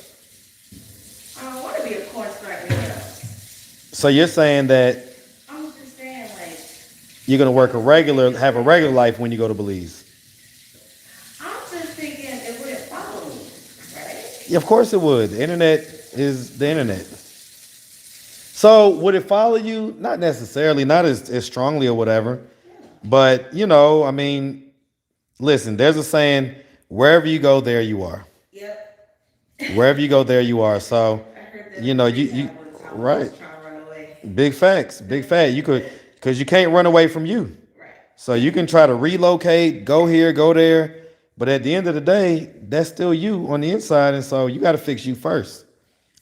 I don't want to be a porn star anywhere else. So you're saying that I'm just saying, like, you're gonna have a regular life when you go to Belize. I'm just thinking it wouldn't follow me, right? Yeah, of course it would. The internet is the internet. So would it follow you? Not necessarily, not as strongly or whatever. But you know, I mean, listen, there's a saying, wherever you go, there you are. Yep. Wherever you go, there you are. So, I heard that you know, from you rehab you one time. I right. was trying to run away. Big facts, big fact. You could because you can't run away from you. Right. So you can try to relocate, go here, go there, but at the end of the day, that's still you on the inside, and so you got to fix you first.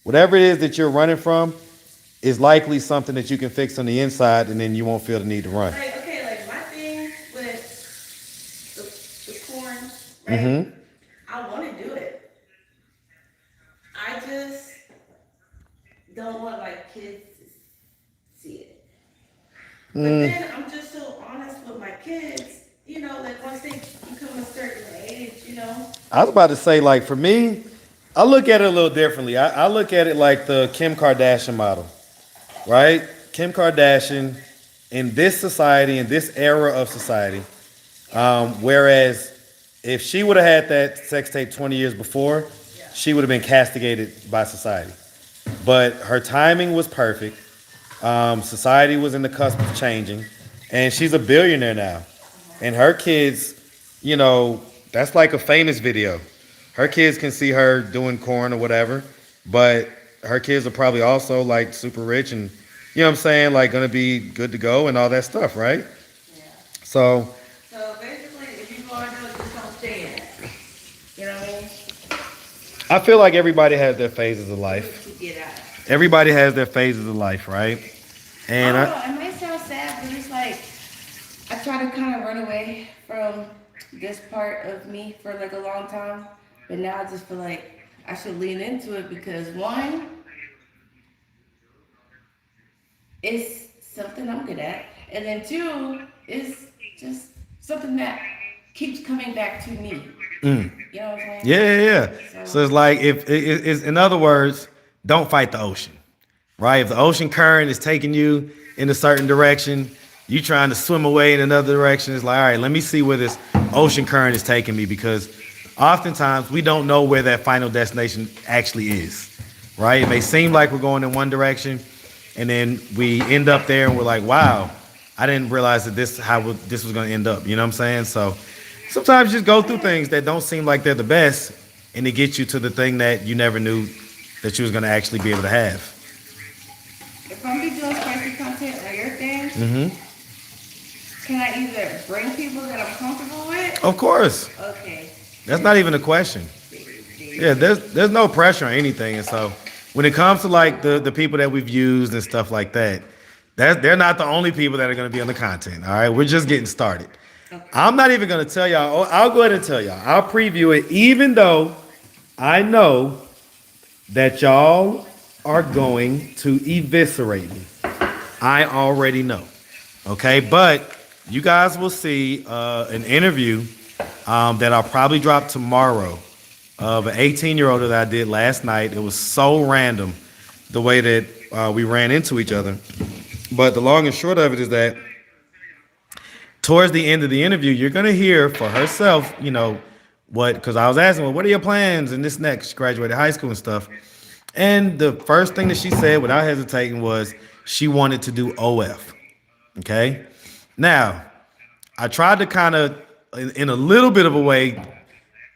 Whatever it is that you're running from is likely something that you can fix on the inside, and then you won't feel the need to run. Like, okay, like my thing with the porn, right? Mm-hmm. I want to do it. I just don't want like kids to see it. But then I'm just so honest with my kids, you know, like once they become a certain age, you know. I was about to say, like, for me, I look at it a little differently. I look at it like the Kim Kardashian model, right? Kim Kardashian in this society, in this era of society, whereas if she would have had that sex tape 20 years before, she would have been castigated by society. But her timing was perfect. Society was in the cusp of changing, and she's a billionaire now. And her kids, you know, that's like a famous video. Her kids can see her doing corn or whatever, but her kids are probably also like super rich and, you know what I'm saying, like gonna be good to go and all that stuff, right? Yeah. So So basically, if you want to do it, just don't stay in it. You know what I mean? I feel like everybody has their phases of life. To get out. Everybody has their phases of life, right? And I don't know, it might sound sad, but it's like I try to kind of run away from this part of me for like a long time. But now I just feel like I should lean into it because one, it's something I'm good at, and then two, it's just something that keeps coming back to me. You know what I'm saying? Yeah, yeah, yeah. So it's like if it's in other words, don't fight the ocean, right? If the ocean current is taking you in a certain direction, you trying to swim away in another direction. It's like, all right, let me see where this ocean current is taking me because oftentimes we don't know where that final destination actually is, right? It may seem like we're going in one direction, and then we end up there and we're like, wow, I didn't realize that this was going to end up. You know what I'm saying? So sometimes you just go through things that don't seem like they're the best, and it gets you to the thing that you never knew that you was going to actually be able to have. If I'm be doing spicy content on your thing, can I either bring people that I'm comfortable with? Of course. Okay. That's not even a question. Yeah, there's no pressure on anything. And so when it comes to like the people that we've used and stuff like that, they're not the only people that are going to be on the content. All right, we're just getting started. Okay. I'm not even going to tell y'all. I'll go ahead and tell y'all. I'll preview it, even though I know that y'all are going to eviscerate me. I already know. Okay, but you guys will see an interview that I'll probably drop tomorrow of an 18-year-old that I did last night. It was so random the way that we ran into each other. But the long and short of it is that towards the end of the interview, you're going to hear for herself, you know, because I was asking, well, what are your plans and this next? She graduated high school and stuff. And the first thing that she said without hesitating was she wanted to do OF. Okay. Now, I tried to kind of, in a little bit of a way,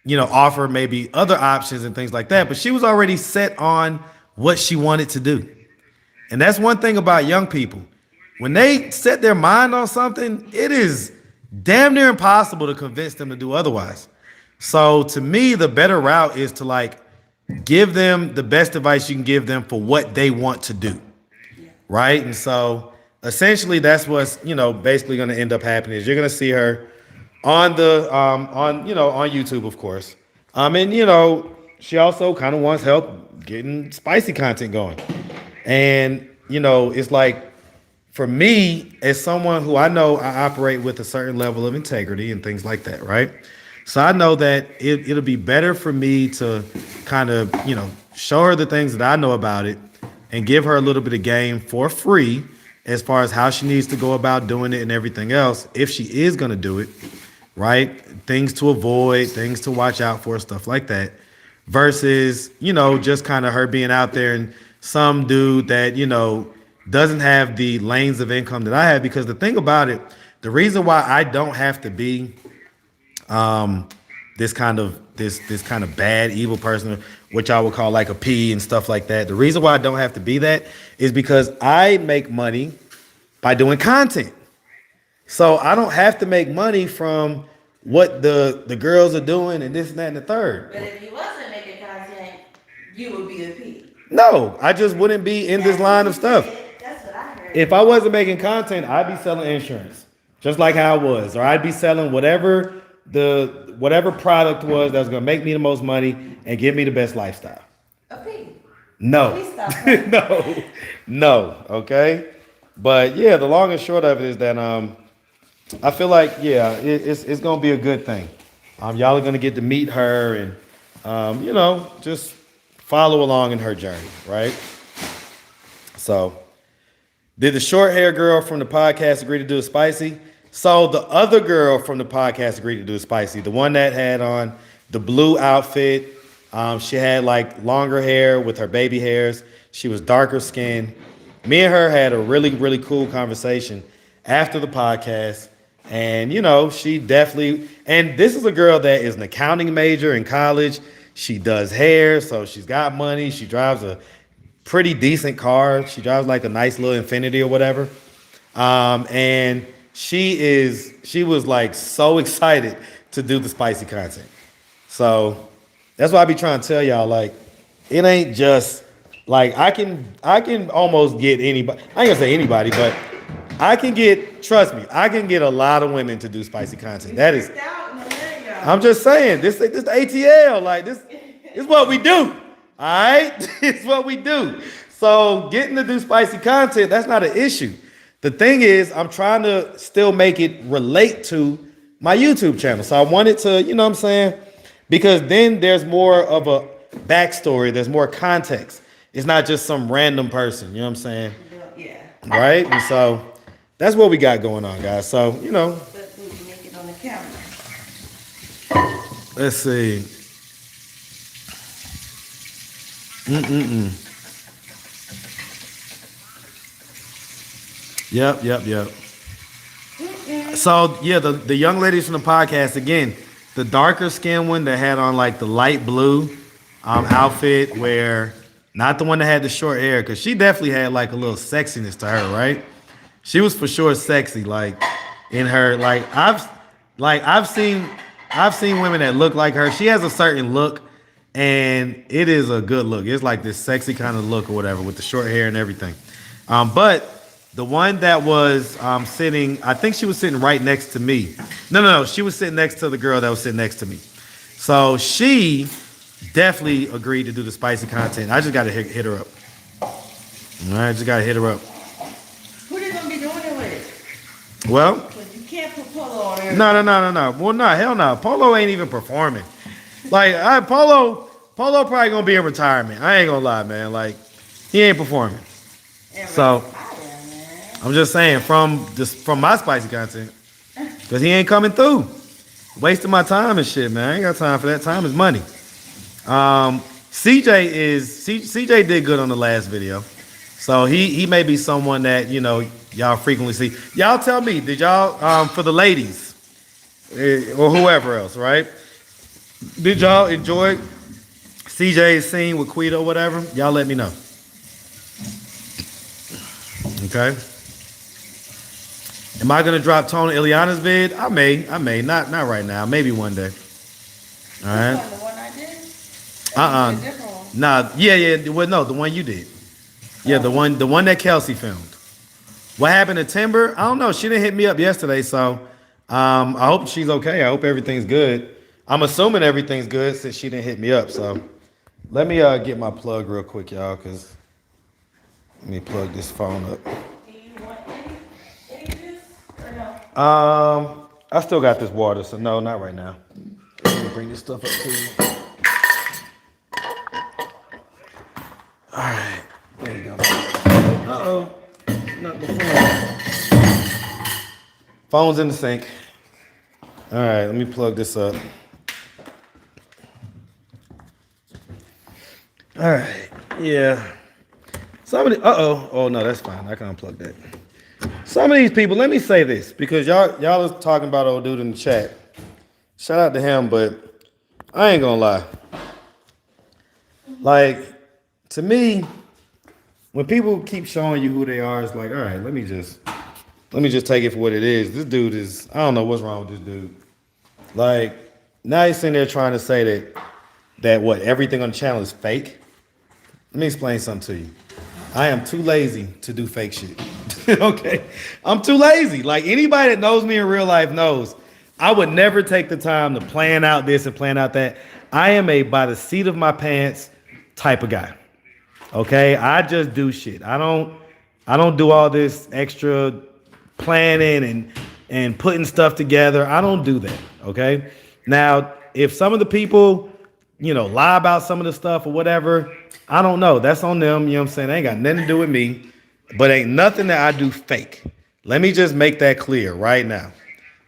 you know, offer maybe other options and things like that, but she was already set on what she wanted to do. And that's one thing about young people. When they set their mind on something, it is damn near impossible to convince them to do otherwise. So to me, the better route is to like give them the best advice you can give them for what they want to do. Right? And so essentially that's what's, you know, basically going to end up happening is you're going to see her on the on YouTube, of course. And you know, she also kind of wants help getting spicy content going. And you know, it's like for me, as someone who I know I operate with a certain level of integrity and things like that, right? So I know that it'll be better for me to kind of, you know, show her the things that I know about it and give her a little bit of game for free as far as how she needs to go about doing it and everything else, if she is going to do it, right? Things to avoid, things to watch out for, stuff like that, versus, you know, just kind of her being out there and some dude that, you know, doesn't have the lanes of income that I have. Because the thing about it, the reason why I don't have to be this kind of bad, evil person, which I would call like a P and stuff like that. The reason why I don't have to be that is because I make money by doing content. So I don't have to make money from what the girls are doing and this and that and the third. But if you wasn't making content, you would be a P. No, I just wouldn't be in this line of stuff. That's what I heard. If I wasn't making content, I'd be selling insurance, just like how I was, or I'd be selling whatever product was that was gonna make me the most money and give me the best lifestyle. A P. No, Please stop. no, okay. But yeah, the long and short of it is that I feel like it's gonna be a good thing. Y'all are gonna get to meet her and you know, just follow along in her journey, right? So, did the short hair girl from the podcast agree to do it spicy? So the other girl from the podcast agreed to do it spicy. The one that had on the blue outfit. She had like longer hair with her baby hairs. She was darker skinned. Me and her had a really, really cool conversation after the podcast. And, you know, she definitely, and this is a girl that is an accounting major in college. She does hair, so she's got money. She drives a pretty decent car. She drives like a nice little Infiniti or whatever. And she was like so excited to do the spicy content. So that's why I be trying to tell y'all, like, it ain't just like I can almost get anybody. I ain't gonna say anybody, but trust me, I can get a lot of women to do spicy content. That is, I'm just saying, this the ATL, like this is what we do. All right, it's what we do. So getting to do spicy content, that's not an issue. The thing is, I'm trying to still make it relate to my YouTube channel. So I wanted to, you know what I'm saying? Because then there's more of a backstory, there's more context. It's not just some random person, you know what I'm saying? Yeah. Right? And so that's what we got going on, guys. So, you know, But we can make it on the camera. let's see. Yep. So yeah, the young ladies from the podcast again, the darker skin one that had on like the light blue outfit, where not the one that had the short hair, because she definitely had like a little sexiness to her, right? She was for sure sexy, like in her I've seen women that look like her. She has a certain look, and it is a good look. It's like this sexy kind of look or whatever with the short hair and everything. But the one that was sitting, I think she was sitting right next to me. No. She was sitting next to the girl that was sitting next to me. So she definitely agreed to do the spicy content. I just got to hit her up. All right, just got to hit her up. Who they gonna be doing it with? Well, Because you can't put Polo on there. no. Well, no, hell no. Polo ain't even performing. Like, Polo probably going to be in retirement. I ain't going to lie, man. Like, he ain't performing. So I'm just saying from my spicy content, because he ain't coming through, wasting my time and shit, man. I ain't got time for that. Time is money. CJ did good on the last video, so he may be someone that y'all frequently see. Y'all tell me, did y'all for the ladies or whoever else, right? Did y'all enjoy CJ's scene with Quito, whatever? Y'all let me know. Okay. Am I gonna drop Tony Ileana's vid? I may. Not right now. Maybe one day. All right. The one I did? Different one. Nah. Yeah. Well, no, the one you did. Yeah, the one that Kelsey filmed. What happened to Timber? I don't know. She didn't hit me up yesterday, so I hope she's okay. I hope everything's good. I'm assuming everything's good since she didn't hit me up. So let me get my plug real quick, y'all, because let me plug this phone up. Do you want any juice or no? I still got this water, so no, not right now. Let me bring this stuff up to you. All right, there you go. Uh-oh, not the phone. Phone's in the sink. All right, let me plug this up. All right, yeah. Somebody, oh no, that's fine. I can unplug that. Some of these people, let me say this, because y'all is talking about old dude in the chat. Shout out to him, but I ain't gonna lie. Like, to me, when people keep showing you who they are, it's like, all right, let me just take it for what it is. This dude is, I don't know what's wrong with this dude. Like, now he's sitting there trying to say that what, everything on the channel is fake. Let me explain something to you. I am too lazy to do fake shit. Okay? I'm too lazy. Like, anybody that knows me in real life knows I would never take the time to plan out this and plan out that. I am a by the seat of my pants type of guy. Okay? I just do shit. I don't do all this extra planning and putting stuff together. I don't do that. Okay? Now, if some of the people, lie about some of the stuff or whatever, I don't know. That's on them. You know what I'm saying? They ain't got nothing to do with me. But ain't nothing that I do fake. Let me just make that clear right now.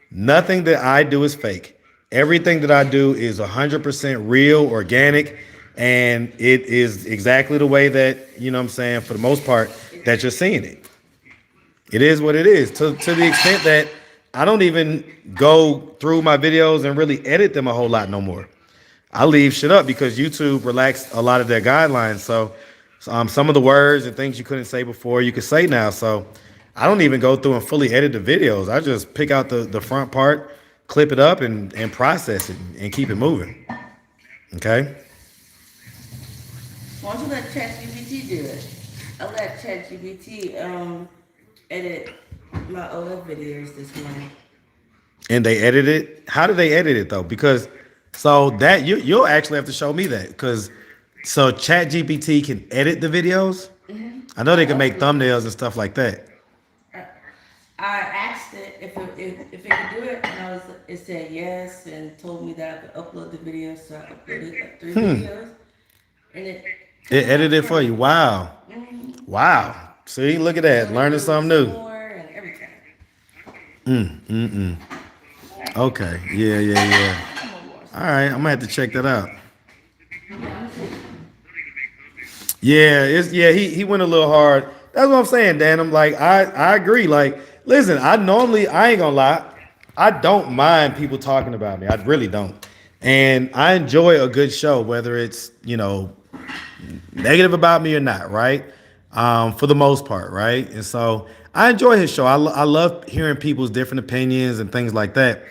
Nothing that I do is fake. Everything that I do is 100% real, organic, and it is exactly the way that, you know what I'm saying, for the most part, that you're seeing it. It is what it is. To the extent that I don't even go through my videos and really edit them a whole lot no more. I leave shit up because YouTube relaxed a lot of their guidelines. So some of the words and things you couldn't say before, you can say now. So I don't even go through and fully edit the videos. I just pick out the front part, clip it up, and process it and keep it moving. Okay? Why don't you let ChatGPT do it? I let ChatGPT edit my OF videos this morning. And they edit it. How do they edit it though? Because so that you'll actually have to show me that because so Chat GPT can edit the videos. I know they can make thumbnails and stuff like that. I asked it if it could do it, and it said yes, and told me that I could upload the videos. So I uploaded like 3 videos, and it It edited it for you. Wow. Wow. See, look at that. Learning something new. and everything. Okay. Yeah. All right. I'm gonna have to check that out. Yeah, he went a little hard. That's what I'm saying, Dan. I'm like, I agree. Like, listen, I ain't gonna lie, I don't mind people talking about me. I really don't. And I enjoy a good show, whether it's, negative about me or not, right? For the most part, right? And so I enjoy his show. I love hearing people's different opinions and things like that.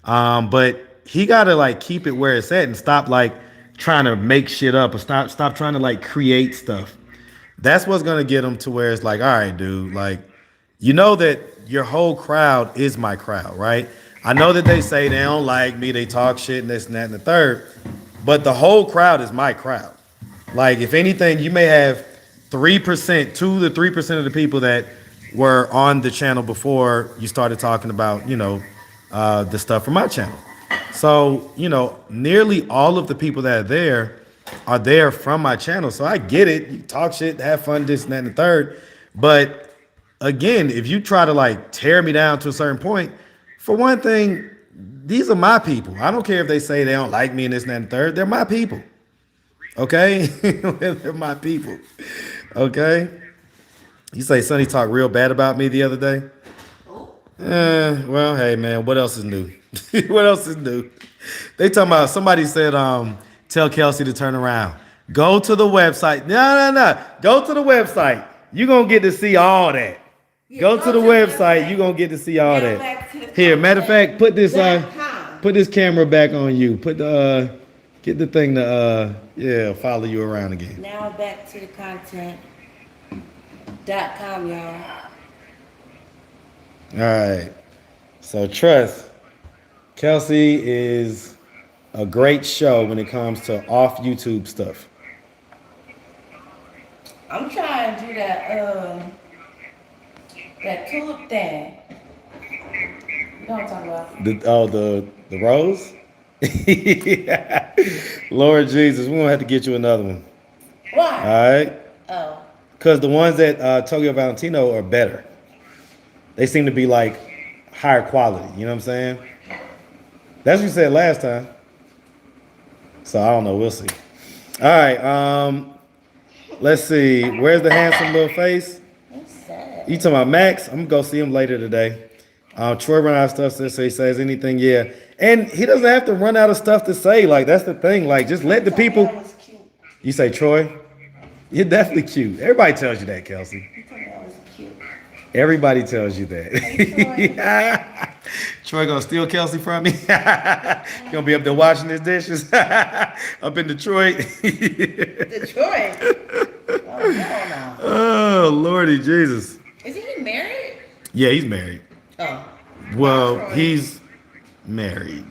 But he gotta like keep it where it's at and stop like trying to make shit up or stop trying to like create stuff. That's what's gonna get him to where it's like, all right, dude, like you know that your whole crowd is my crowd, right? I know that they say they don't like me, they talk shit and this and that and the third, but the whole crowd is my crowd. Like, if anything, you may have 3%, 2 to 3% of the people that were on the channel before you started talking about, the stuff from my channel. So, nearly all of the people that are there from my channel. So I get it. You talk shit, have fun, this and that and the third. But again, if you try to like tear me down to a certain point, for one thing, these are my people. I don't care if they say they don't like me and this and that and the third. They're my people. Okay? They're my people. Okay? You say Sonny talked real bad about me the other day? Well, hey man, what else is new? What else is new? They talking about somebody said, tell Kelsey to turn around. Go to the website. No. Go to the website. You're gonna get to see all that. Go to the website, you're gonna get to see all that. Here, matter of fact, put this camera back on you. Get the thing to follow you around again. Now back to the content.com, y'all. All right. So trust, Kelsey is a great show when it comes to off YouTube stuff. I'm trying to do that tulip thing. You know what I'm talking about? The rose? Lord Jesus, we're gonna have to get you another one. Why? All right. Oh. Because the ones that Tokyo Valentino are better. They seem to be like higher quality. You know what I'm saying? That's what you said last time. So I don't know. We'll see. All right. Let's see. Where's the handsome little face? You talking about Max? I'm gonna go see him later today. Troy run out of stuff to say. He says anything, yeah. And he doesn't have to run out of stuff to say. Like that's the thing. Like just let the people. You say Troy? You're definitely cute. Everybody tells you that, Kelsey. Everybody tells you that. Hey, Troy gonna steal Kelsey from me? Gonna be up there washing his dishes up in Detroit. Detroit? Oh, no. Oh, Lordy Jesus. Is he married? Yeah, he's married. Oh. Well, he's married.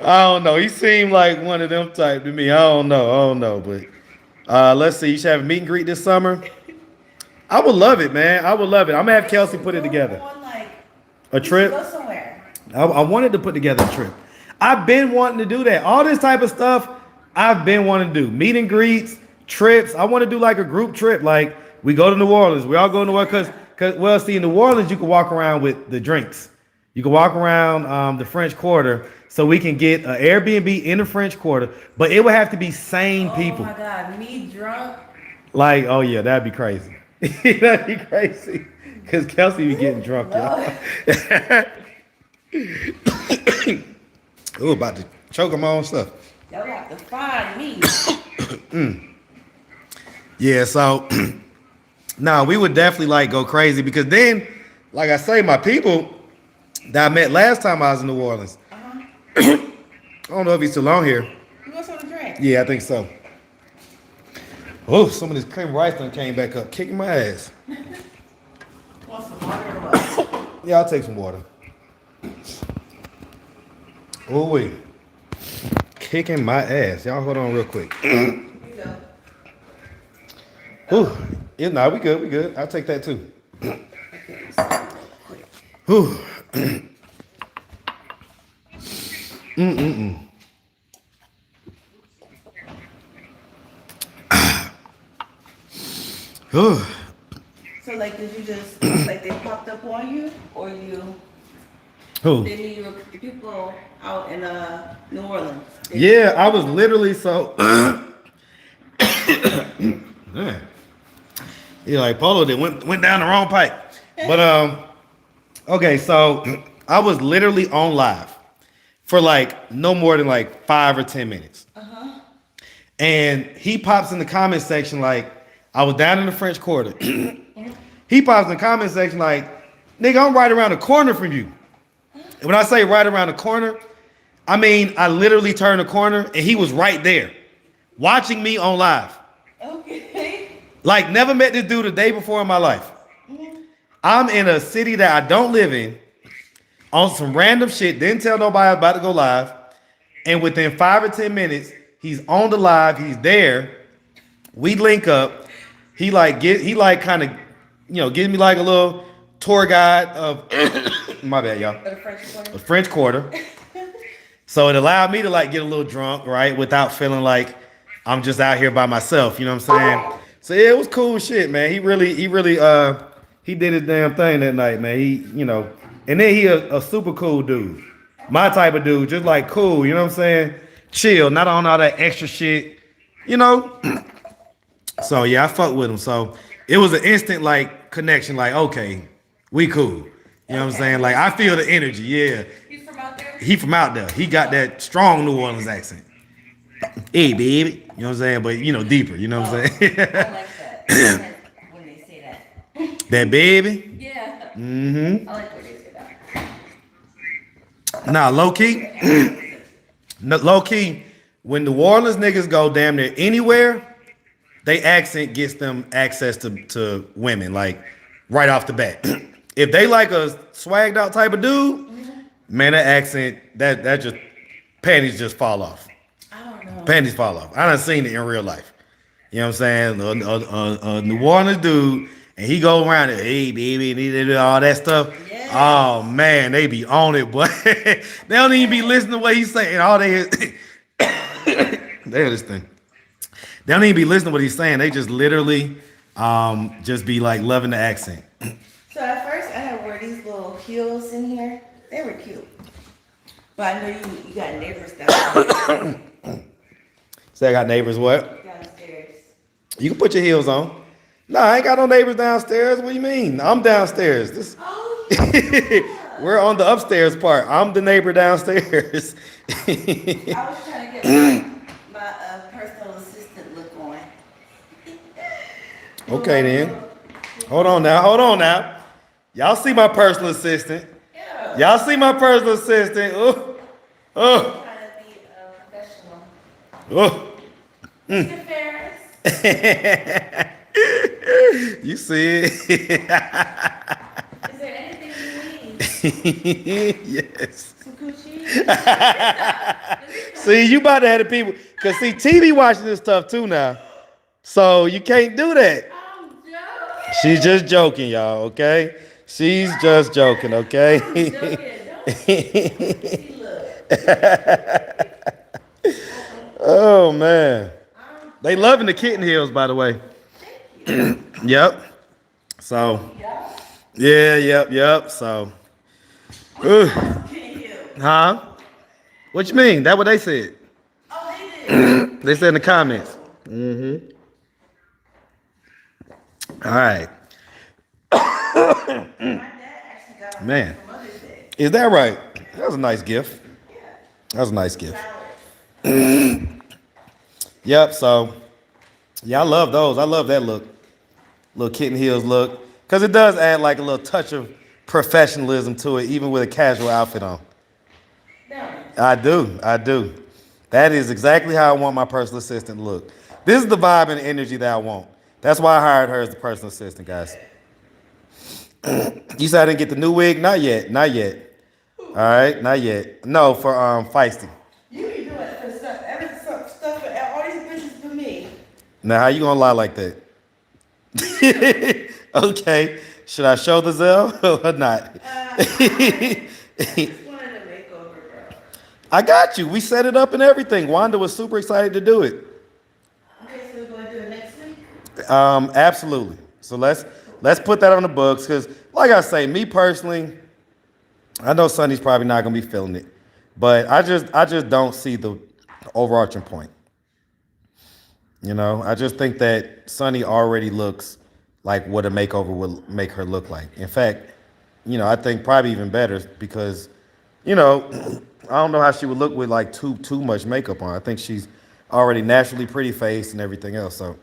I don't know. He seemed like one of them type to me. I don't know. But let's see. You should have a meet and greet this summer. I would love it, man. I would love it. I'm gonna have Kelsey put it together. A trip? Go somewhere. I wanted to put together a trip. I've been wanting to do that. All this type of stuff I've been wanting to do. Meet and greets, trips. I want to do like a group trip. Like we go to New Orleans. We all go to New Orleans because see, in New Orleans you can walk around with the drinks. You can walk around the French Quarter, so we can get an Airbnb in the French Quarter. But it would have to be sane people. Oh my God, me drunk? Like, oh yeah, that'd be crazy. That'd be crazy. Because Kelsey be getting drunk, y'all. Ooh, about to choke on my own stuff. Y'all have to find me. Yeah, so now we would definitely like go crazy because then, like I say, my people that I met last time I was in New Orleans. I don't know if he's still on here. You want something to drink? Yeah, I think so. Oh, some of this cream rice done came back up, kicking my ass. Want some water or what? Yeah, I'll take some water. Oh wait, kicking my ass. Y'all hold on real quick. You know. Whew. Yeah, nah, we good. We good. I'll take that too. Whew. Whew. So like, did you just like they popped up on you, or you? Who? They knew you were people out in New Orleans. Yeah, I was literally so. Man. Yeah, like Polo did went down the wrong pipe. But okay, so I was literally on live for like no more than like 5 or 10 minutes. And he pops in the comment section like I was down in the French Quarter. He pops in the comment section like, nigga, I'm right around the corner from you. And when I say right around the corner, I mean I literally turned the corner and he was right there, watching me on live. Okay. Like never met this dude a day before in my life. I'm in a city that I don't live in, on some random shit, didn't tell nobody I was about to go live. And within 5 or 10 minutes, he's on the live, he's there. We link up. He kind of, gives me like a little tour guide of my bad, y'all. For the French Quarter. The French Quarter. So it allowed me to like get a little drunk, right? Without feeling like I'm just out here by myself, you know what I'm saying? So yeah, it was cool shit, man. He did his damn thing that night, man. And then he a super cool dude. My type of dude, just like cool, you know what I'm saying? Chill, not on all that extra shit, you know? So yeah, I fucked with him. So it was an instant like connection, like, okay, we cool. You know what I'm saying? Like I feel the energy, yeah. He's from out there. He from out there. He got that strong New Orleans accent. Hey, baby. You know what I'm saying? But, deeper. You know what I'm saying? I like that. When they say that. That baby? Yeah. Mm-hmm. I like when they say that. Nah, low key, when New Orleans niggas go damn near anywhere, they accent gets them access to women, like, right off the bat. If they like a swagged out type of dude, man, that accent, that just, panties just fall off. I don't know. Panties fall off. I done seen it in real life. You know what I'm saying? A New Orleans dude, and he go around it, hey baby, and he did all that stuff. Yes. Oh man, they be on it, but they don't even be listening to what he's saying. All they hear, they hear this thing. They don't even be listening to what he's saying. They just literally just be like loving the accent. So at first I had wear these little heels in here. They were cute. But I know you got neighbors downstairs. Say I got neighbors what? Downstairs. You can put your heels on. No, I ain't got no neighbors downstairs. What do you mean? I'm downstairs. Oh, yeah. We're on the upstairs part. I'm the neighbor downstairs. I was trying to get my personal assistant look on. Okay then. Hold on now. Y'all see my personal assistant. Yeah. Y'all see my personal assistant. Oh. I'm trying to be professional. Oh. Mr. Ferris. You see it? Is there anything you need? Yes. Some coochie? See, you about to have the people, cause see, TV watching this stuff too now, so you can't do that. I'm joking. She's just joking, y'all. Okay, she's just joking. Okay. I'm joking. Don't see, look. Oh man, they loving the kitten heels, by the way. Yep. So, yeah, yep. So, huh? What you mean? That what they said? Oh, they did. They said in the comments. Mm-hmm. All right. My dad actually got a Man. for Mother's Day. Is that right? That was a nice gift. Yeah. That was a nice gift. Salad. Yep. So, yeah, I love those. I love that look. Little kitten heels look. Because it does add like a little touch of professionalism to it, even with a casual outfit on. No. I do. That is exactly how I want my personal assistant to look. This is the vibe and energy that I want. That's why I hired her as the personal assistant, guys. You said I didn't get the new wig? Not yet. Not yet. All right, not yet. No, for feisty. You be doing it for stuff, stuff for all these bitches for me. Now, how you gonna lie like that? Okay. Should I show the Zell or not? I just wanted a makeover, girl. I got you. We set it up and everything. Wanda was super excited to do it. Okay, so we're going to do it next week? Absolutely. So let's put that on the books because, like I say, me personally, I know Sonny's probably not gonna be feeling it, but I just don't see the overarching point. You know, I just think that Sonny already looks like what a makeover would make her look like. In fact, you know, I think probably even better because, you know, I don't know how she would look with like too much makeup on. I think she's already naturally pretty faced and everything else. So,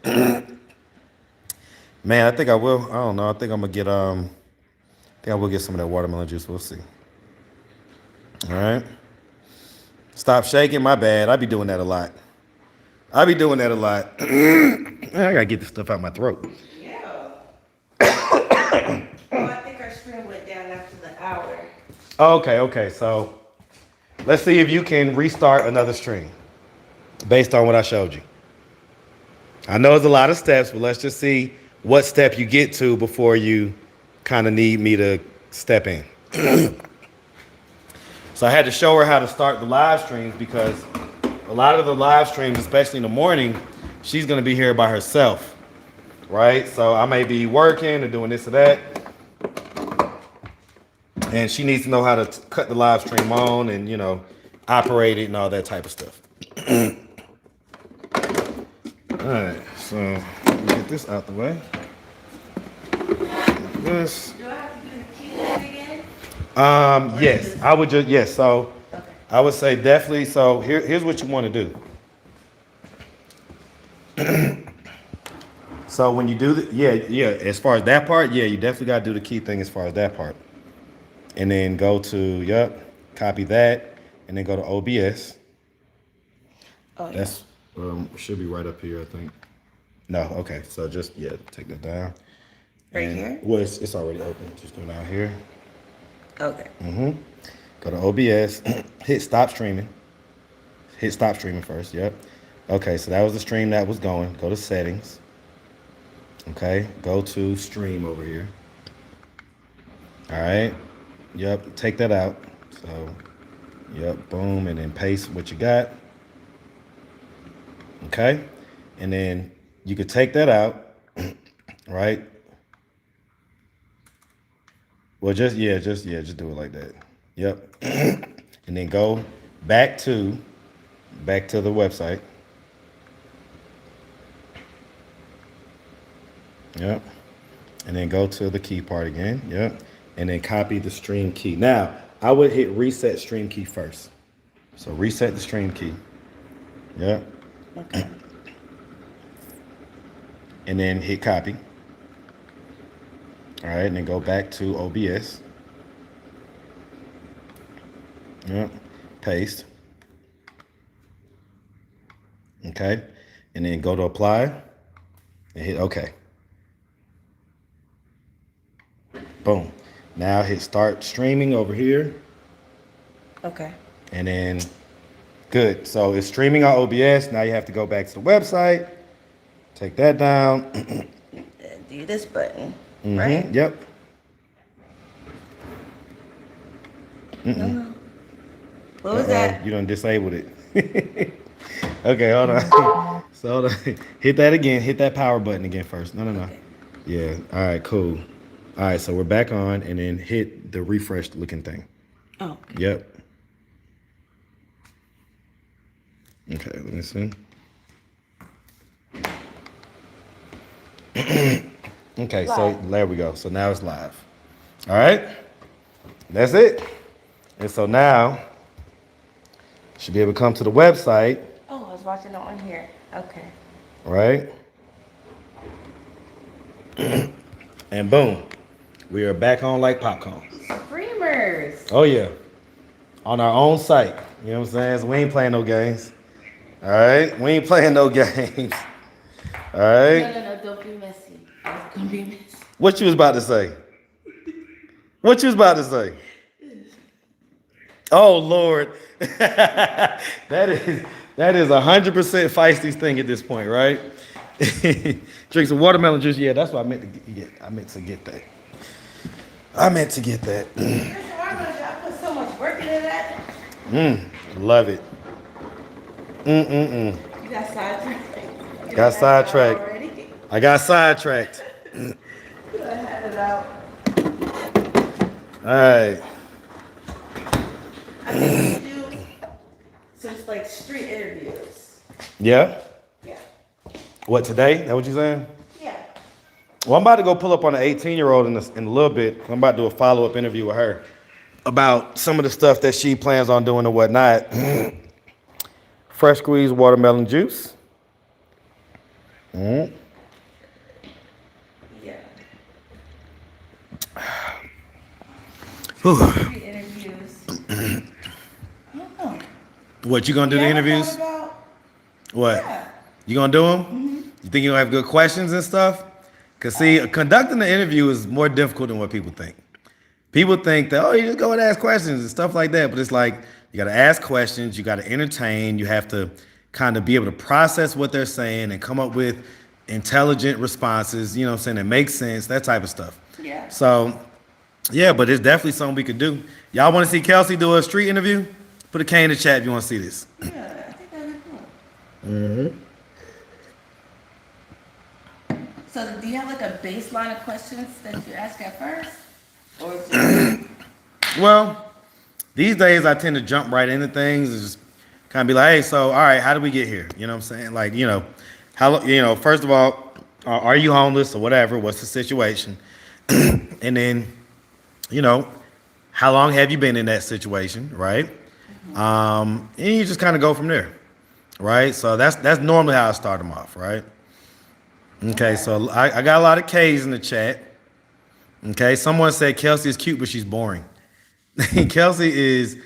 man, I think I will. I don't know. I think I'm gonna get I think I will get some of that watermelon juice. We'll see. All right. Stop shaking. My bad. I be doing that a lot. I be doing that a lot. I gotta get this stuff out my throat. Yeah. Well, I think our stream went down after the hour. Okay. So let's see if you can restart another stream based on what I showed you. I know it's a lot of steps, but let's just see what step you get to before you kind of need me to step in. So I had to show her how to start the live streams because a lot of the live streams, especially in the morning, she's gonna be here by herself, right? So I may be working or doing this or that, and she needs to know how to cut the live stream on and, you know, operate it and all that type of stuff. All right, so let me get this out the way. This. Do I have to do the key thing again? Yes, I would just, yes, so Okay. I would say definitely, so here's what you want to do. So when you do the, yeah, as far as that part, yeah, you definitely got to do the key thing as far as that part. And then go to, copy that, and then go to OBS. Oh, yeah. That's, should be right up here, I think. No, okay, so just, take that down. Right And- here? Well, it's already open, just go down here. Okay. Go to OBS, hit stop streaming. Hit stop streaming first, yep. Okay, so that was the stream that was going. Go to settings. Okay, go to stream over here. All right, yep, take that out. So, yep, boom, and then paste what you got. Okay, and then you could take that out, right? Well, just do it like that. Yep. And then go back to the website. Yep. And then go to the key part again. Yep. And then copy the stream key. Now, I would hit reset stream key first. So reset the stream key. Yep. Okay. And then hit copy. All right, and then go back to OBS. Yep, paste. Okay, and then go to apply and hit OK. Boom. Now hit start streaming over here. Okay. And then, good. So it's streaming on OBS. Now you have to go back to the website. Take that down. Do this button, right? Yep. No. What was that? You done disabled it. Okay, hold on. So hold on. Hit that again. Hit that power button again first. No. Okay. Yeah. All right, cool. All right, so we're back on, and then hit the refresh looking thing. Oh. Yep. Okay, let me see. Okay, so Live. there we go. So now it's live. All right, that's it. And so now, should be able to come to the website, Oh, I was watching it on here. Okay. right? And boom, we are back on like popcorn. Streamers. Oh yeah, on our own site. You know what I'm saying? So we ain't playing no games. All right, we ain't playing no games. All right. No, don't be messy. It's gonna be messy. What you was about to say? What you was about to say? Oh Lord, that is 100% Feisty's thing at this point, right? Drink some watermelon juice. Yeah, that's what I meant to get. I meant to get that. I meant to get that. Listen, why would I put so much work into that? Love it. You got sidetracked. You Got done had it out sidetracked. already. I got sidetracked. You done had it out. All right. I think we do some like street interviews. Yeah. Yeah. What today? That what you saying? Yeah. Well, I'm about to go pull up on an 18-year-old in a little bit. I'm about to do a follow-up interview with her about some of the stuff that she plans on doing and whatnot. Fresh squeezed watermelon juice. Yeah. Street interviews. I don't know. What, you gonna do the Yeah, I interviews? thought about- What? Yeah. You gonna do them? You think you'll have good questions and stuff? Cause see, conducting the interview is more difficult than what people think. People think that, oh, you just go and ask questions and stuff like that. But it's like, you got to ask questions. You got to entertain. You have to kind of be able to process what they're saying and come up with intelligent responses, you know what I'm saying, that make sense, that type of stuff. Yeah. So, yeah, but it's definitely something we could do. Y'all want to see Kelsey do a street interview? Put a K in the chat if you want to see this. Yeah, I think that'd be cool. So do you have like a baseline of questions that you ask at first? Or is it Well, these days I tend to jump right into things and just kind of be like, hey, so, all right, how did we get here? You know what I'm saying? Like, first of all, are you homeless or whatever? What's the situation? And then, how long have you been in that situation, right? And you just kind of go from there, right? So that's normally how I start them off, right? Okay, so I got a lot of K's in the chat. Okay, someone said Kelsey is cute, but she's boring. Kelsey is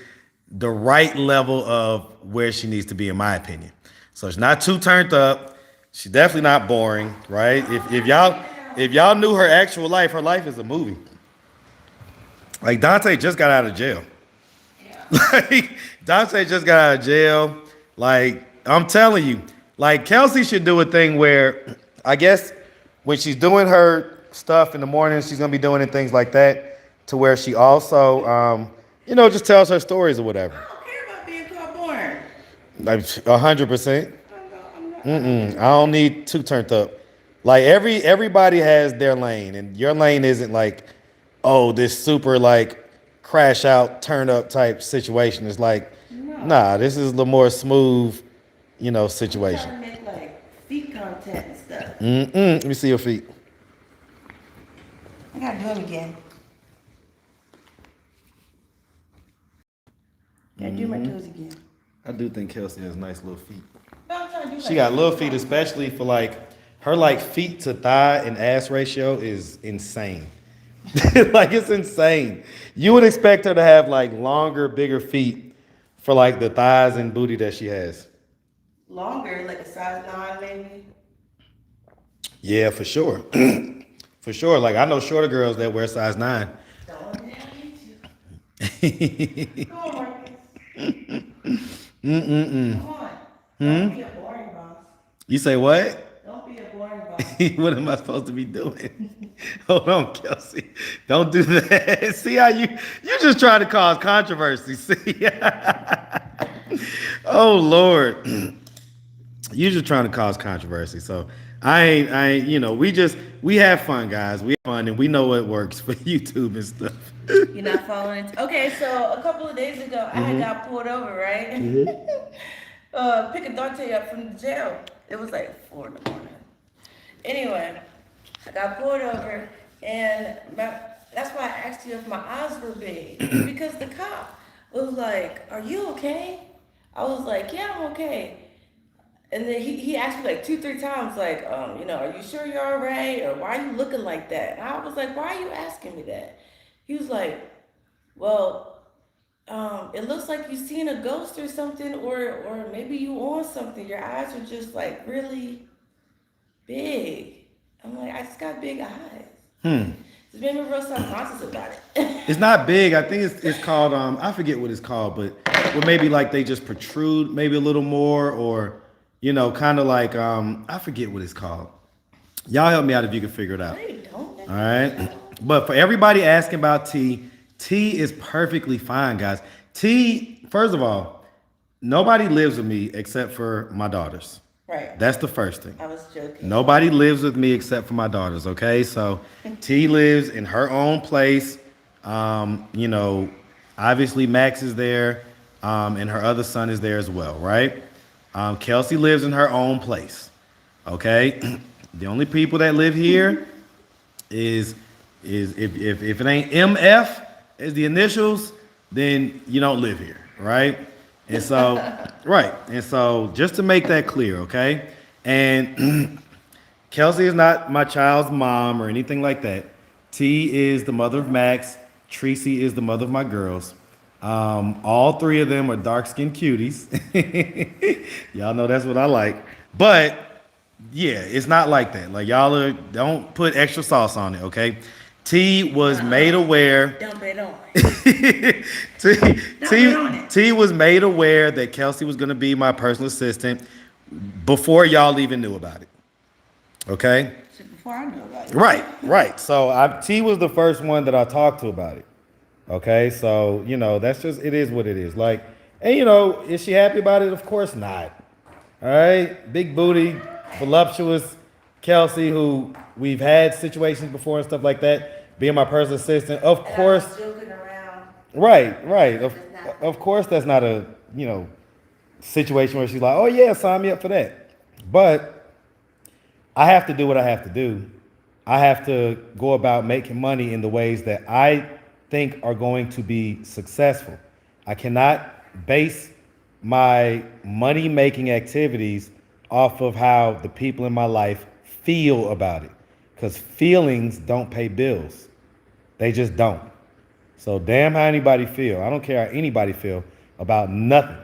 the right level of where she needs to be, in my opinion. So she's not too turned up. She's definitely not boring, right? If y'all knew her actual life, her life is a movie. Like Dante just got out of jail. Like Dante just got out of jail. Like I'm telling you, like Kelsey should do a thing where I guess when she's doing her stuff in the morning, she's gonna be doing it, things like that, to where she also, just tells her stories or whatever. I don't care about being called boring. Like 100%. I'm not. I don't need too turned up. Like everybody has their lane, and your lane isn't like, oh, this super like crash out, turn up type situation. It's like, nah, this is the more smooth, I'm situation. trying to make like feet content and stuff. Let me see your feet. I gotta do them again. Gotta do my toes again. I do think Kelsey has nice little feet. No, I'm trying to do She got little feet, especially for like her like feet to thigh and ass ratio is insane. Like it's insane. You would expect her to have like longer, bigger feet for like the thighs and booty that she has. longer, like a size 9 maybe. Yeah, for sure. For sure. Like I know shorter girls that wear size 9. Don't YouTube. Come on, Marcus. Come on. Don't be a boring boss. You say what? Don't be a boring boss. What am I supposed to be doing? Hold on, Kelsey. Don't do that. See how you just trying to cause controversy. See? Oh Lord. You just trying to cause controversy. So I ain't, we have fun, guys. We have fun and we know what works for YouTube and stuff. You're not following it. Okay, so a couple of days ago, I had got pulled over, right? Picking Dante up from the jail. It was like 4 in the morning. Anyway, I got pulled over, and that's why I asked you if my eyes were big. Because the cop was like, "Are you okay?" I was like, "Yeah, I'm okay." And then he asked me like 2-3 times, like, are you sure you're all right? Or why are you looking like that? And I was like, why are you asking me that? He was like, well, it looks like you've seen a ghost or something, or maybe you on something. Your eyes are just like really big. I'm like, I just got big eyes. Just made me real self-conscious about it. It's not big. I think it's called I forget what it's called, but or maybe like they just protrude maybe a little more, or kind of like I forget what it's called. Y'all help me out if you can figure it out. No, you don't. All right. But for everybody asking about T is perfectly fine, guys. First of all, nobody lives with me except for my daughters. Right. That's the first thing. I was joking. Nobody lives with me except for my daughters, okay? So T lives in her own place. Obviously Max is there, and her other son is there as well, right? Kelsey lives in her own place, okay? The only people that live here is if it ain't MF as the initials, then you don't live here, right? And so, right. And so just to make that clear, okay? And Kelsey is not my child's mom or anything like that. T is the mother of Max. Tracy is the mother of my girls. All three of them are dark-skinned cuties. Y'all know that's what I like. But yeah, it's not like that. Like don't put extra sauce on it, okay? T was made aware. Dump it on. T was made aware that Kelsey was going to be my personal assistant before y'all even knew about it. Okay? Before I knew about it. Right. So T was the first one that I talked to about it. Okay? So, that's just, it is what it is. Like, and is she happy about it? Of course not. All right? Big booty, voluptuous Kelsey, who we've had situations before and stuff like that, being my personal assistant. Of course. Joking around. Right. Of course, that's not a, situation where she's like, oh yeah, sign me up for that. But I have to do what I have to do. I have to go about making money in the ways that I think are going to be successful. I cannot base my money-making activities off of how the people in my life feel about it. Because feelings don't pay bills. They just don't. So damn how anybody feel. I don't care how anybody feel about nothing.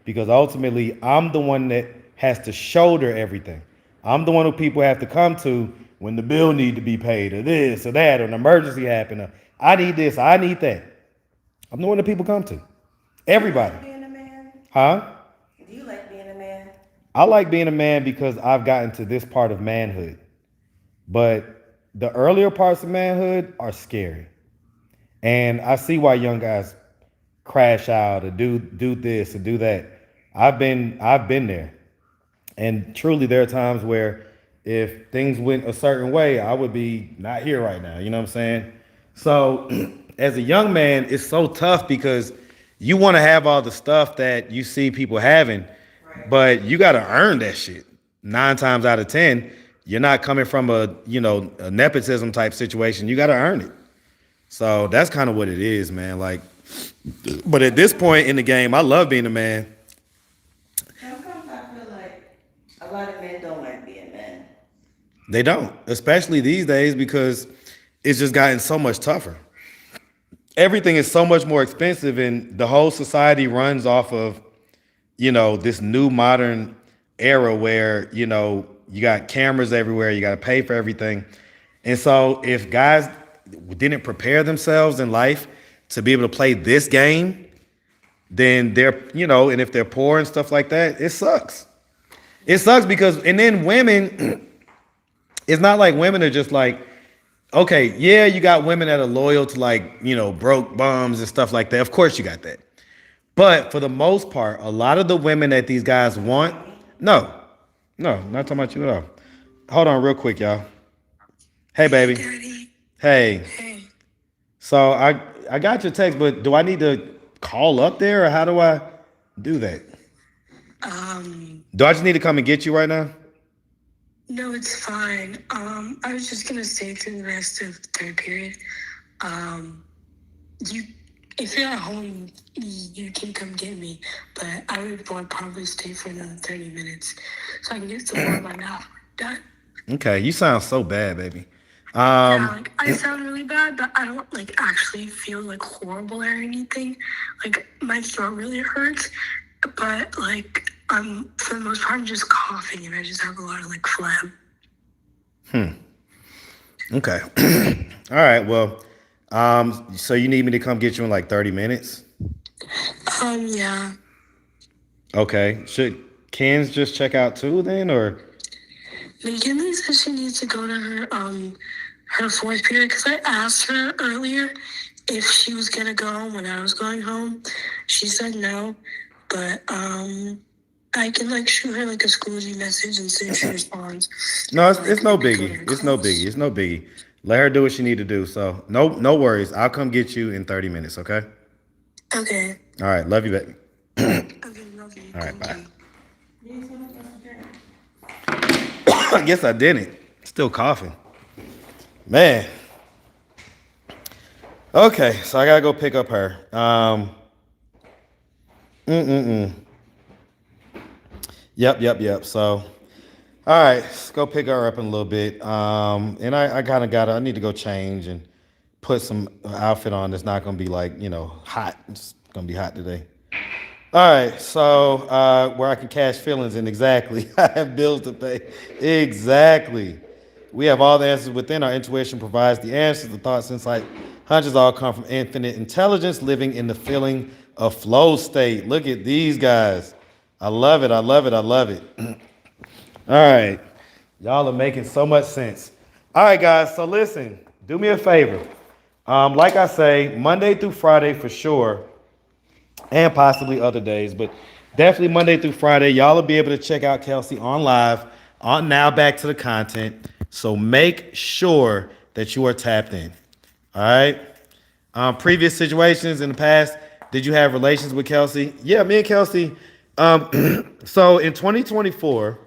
Because ultimately, I'm the one that has to shoulder everything. I'm the one who people have to come to when the bill need to be paid, or this or that, or an emergency happened, or I need this, I need that. I'm the one that people come to. Everybody. Do you like being a man? Huh? Do you like being a man? I like being a man because I've gotten to this part of manhood. But the earlier parts of manhood are scary. And I see why young guys crash out or do this or do that. I've been there. And truly there are times where if things went a certain way, I would be not here right now. You know what I'm saying? So as a young man, it's so tough because you want to have all the stuff that you see people having, but you got to earn that shit. 9 times out of 10, you're not coming from a nepotism type situation. You got to earn it. So that's kind of what it is, man. Like, but at this point in the game, I love being a man. Sometimes I feel like a lot of men don't like being men. They don't, especially these days because it's just gotten so much tougher. Everything is so much more expensive, and the whole society runs off of, this new modern era where, you got cameras everywhere, you got to pay for everything. And so if guys didn't prepare themselves in life to be able to play this game, then they're, and if they're poor and stuff like that, it sucks. It sucks because, and then women, it's not like women are just like, okay, yeah, you got women that are loyal to like, broke bums and stuff like that. Of course you got that. But for the most part, a lot of the women that these guys want, no, not talking about you at all. Hold on real quick, y'all. Hey, baby. Daddy. Hey. Hey. So I got your text, but do I need to call up there or how do I do that? Do I just need to come and get you right now? No, it's fine. I was just gonna stay through the rest of the third period. If you're at home, you can come get me, but I would probably stay for another 30 minutes so I can get some more of my mouth done. Okay, you sound so bad, baby. Yeah, I sound really bad, but I don't actually feel horrible or anything. My throat really hurts, but for the most part I'm just coughing and I just have a lot of phlegm. Okay. All right. Well, so you need me to come get you in like 30 minutes? Yeah. Okay. Should Ken's just check out too then, or? McKinley says she needs to go to her fourth period because I asked her earlier if she was gonna go home when I was going home. She said no, but I can like shoot her like a Scoozy message and see if she responds. No, And it's like no maybe go to biggie. her It's no class. biggie. It's no biggie. Let her do what she need to do. So no worries. I'll come get you in 30 minutes. Okay. Okay. All right. Love you, baby. Okay, love you. All right. Thank Bye. you. You just want to drink. I guess I didn't. Still coughing. Man. Okay. So I gotta go pick up her. Yep. So all right, let's go pick her up in a little bit. And I kind of I need to go change and put some outfit on that's not gonna be like, hot. It's gonna be hot today. All right, so where I can catch feelings and exactly, I have bills to pay. Exactly. We have all the answers within. Our intuition provides the answers, the thoughts, insight, hunches all come from infinite intelligence, living in the feeling of flow state. Look at these guys. I love it. I love it. I love it. All right. Y'all are making so much sense. All right, guys. So listen, do me a favor. Like I say, Monday through Friday for sure, and possibly other days, but definitely Monday through Friday. Y'all will be able to check out Kelsey on live. On now, back to the content. So make sure that you are tapped in. All right. Previous situations in the past, did you have relations with Kelsey? Yeah, me and Kelsey. So in 2024.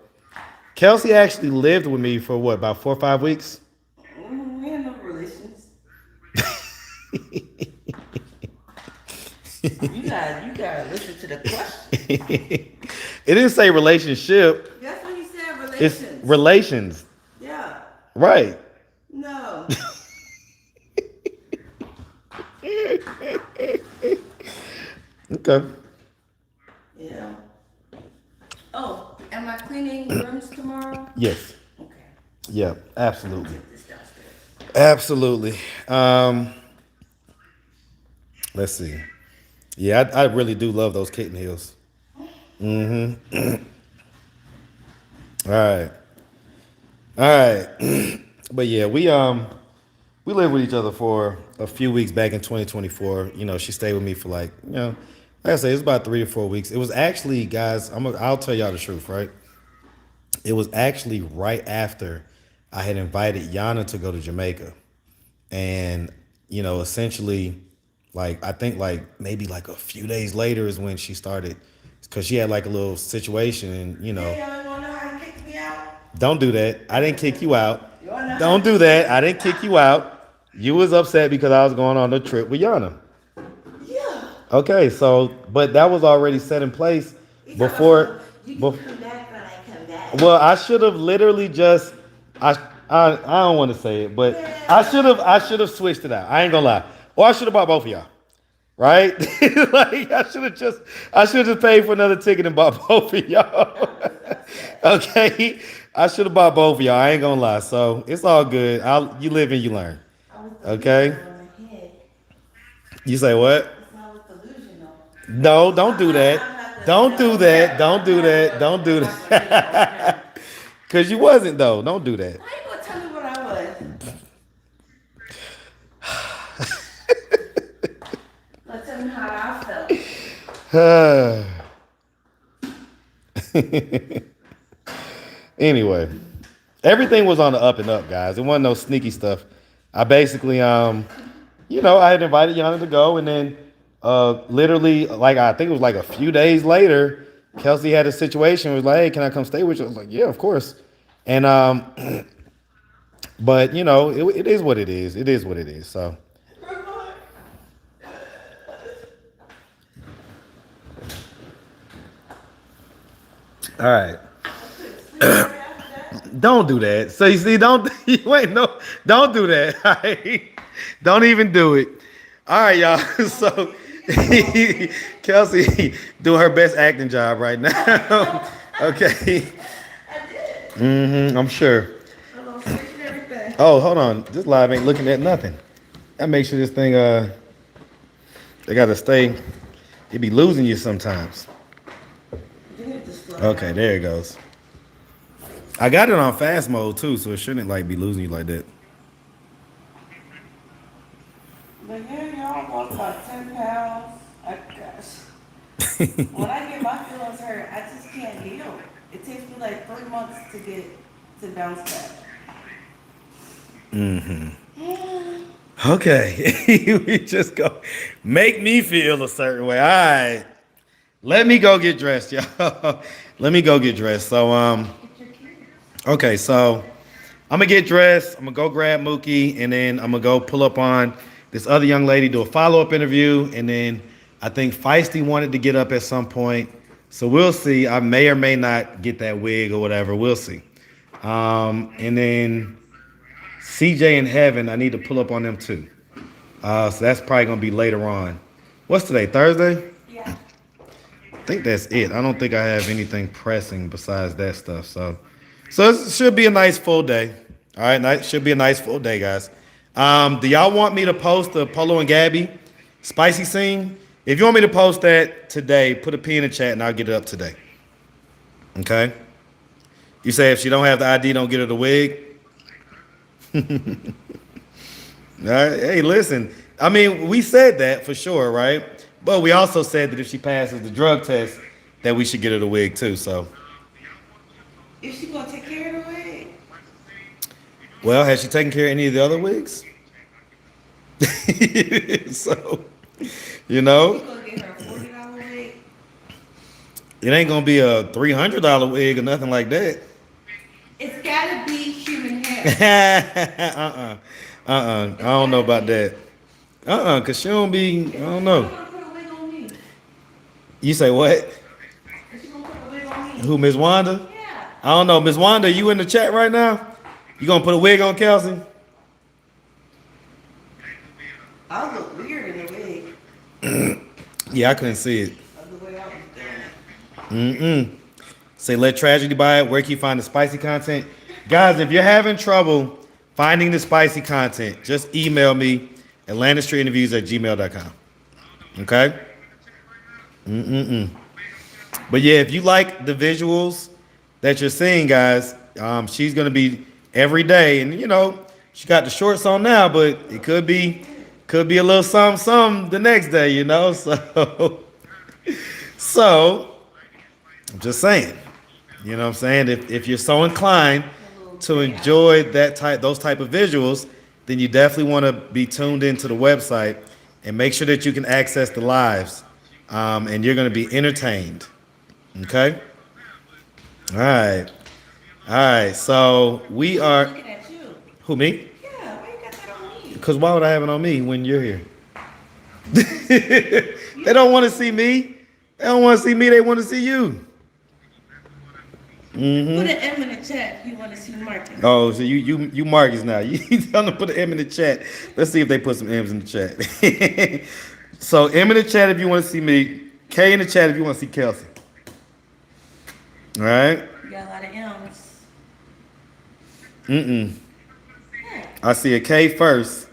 Kelsey actually lived with me for what, about 4 or 5 weeks? We have no relations. You gotta listen to the question. It didn't say relationship. That's what you said, It's relations. relations. Yeah. Right. No. Okay. Yeah. Oh, am I cleaning rooms tomorrow? Yes. Okay. Yeah, absolutely. This downstairs. Absolutely. Let's see. Yeah, I really do love those kitten heels. All right. All right. But yeah, we lived with each other for a few weeks back in 2024. She stayed with me for like I say, it's about 3 to 4 weeks. It was actually, guys, I'll tell y'all the truth, right? It was actually right after I had invited Yana to go to Jamaica. And, essentially, like, I think like maybe like a few days later is when she started, because she had like a little situation and, Hey, y'all wanna know how you kicked me out? don't do that. I didn't kick you out. You wanna know Don't do that. I didn't kick you out. You was upset because I was going on a trip with Yana. Yeah. Okay, so but that was already set in place You before. can bef- come back when I come back. well, I should have literally just. I don't want to say it, but I should have switched it out. I ain't gonna lie, or I should have bought both of y'all. Right? Like I should have just paid for another ticket and bought both of y'all. Okay, I should have bought both of y'all. I ain't gonna lie. So it's all good. You live and you learn. I was Okay. delusional in my head. You say what? It's not with delusional. No, don't do that. Don't do that. Don't do that. Don't do that. Cause you wasn't though. Don't do that. How you gonna tell me what I was? Let's tell me how I felt. Anyway, everything was on the up and up, guys. It wasn't no sneaky stuff. I basically, I had invited Yana to go, and then, literally, like I think it was like a few days later, Kelsey had a situation. Was like, "Hey, can I come stay with you?" I was like, "Yeah, of course." And but it is what it is. It is what it is. So. All right. Don't do that. So you see, don't you ain't no, don't do that. All right? Don't even do it. All right, y'all. So Kelsey doing her best acting job right now. Okay. I did. I'm sure. A little switch and everything. Oh, hold on. This live ain't looking at nothing. I make sure this thing they gotta stay. It be losing you sometimes. You need to slow Okay, down. there it goes. I got it on fast mode too, so it shouldn't like be losing you like that. But yeah, y'all lost about 10 pounds. I gosh. When I get my feelings hurt, I just can't heal. It takes me like 3 months to get to bounce back. Okay. We just go make me feel a certain way. All right. Let me go get dressed, y'all. Let me go get dressed. So Get your kids. okay, so I'm gonna get dressed. I'm gonna go grab Mookie, and then I'm gonna go pull up on this other young lady, do a follow-up interview, and then I think Feisty wanted to get up at some point. So we'll see. I may or may not get that wig or whatever. We'll see. And then CJ and Heaven, I need to pull up on them too. So that's probably gonna be later on. What's today? Thursday? Yeah. I think that's it. I don't think I have anything pressing besides that stuff. So it should be a nice full day. All right, should be a nice full day, guys. Do y'all want me to post the Polo and Gabby spicy scene? If you want me to post that today, put a P in the chat and I'll get it up today. Okay? You say if she don't have the ID, don't get her the wig? All right. Hey, listen. I mean, we said that for sure, right? But we also said that if she passes the drug test, that we should get her the wig too. So, Is she gonna take care of the wig? well, has she taken care of any of the other wigs? So, you You know, gonna get her a $40 wig? it ain't gonna be a $300 wig or nothing like that. It's gotta be human hair. I don't know about that. Cause she don't be. I don't know. She's gonna put a wig on me. You say what? Is she gonna put a wig on me? Who, Miss Wanda? Yeah. I don't know, Miss Wanda. You in the chat right now? You gonna put a wig on Kelsey? I look weird in the wig Yeah, I couldn't see it. of the way I was doing it. Say, let tragedy buy it. Where can you find the spicy content? Guys, if you're having trouble finding the spicy content, just email me at landistreetinterviews@gmail.com. Okay? But yeah, if you like the visuals that you're seeing, guys, she's gonna be every day, and you know she got the shorts on now, but it could be a little some the next day, you know. So I'm just saying, you know what I'm saying. If you're so inclined to enjoy those type of visuals, then you definitely want to be tuned into the website and make sure that you can access the lives, and you're gonna be entertained. Okay. All right. All right. So we are. Looking at you. Who, me? Yeah, why you got that on me? Because why would I have it on me when you're here? They don't want to see me. They don't want to see me. They want to see you. Put an M in the chat if you want to see Marcus. Oh, so you Marcus now. You tell them to put an M in the chat. Let's see if they put some M's in the chat. So M in the chat if you want to see me. K in the chat if you want to see Kelsey. All right. You got a lot of M's. Yeah, I see a K first.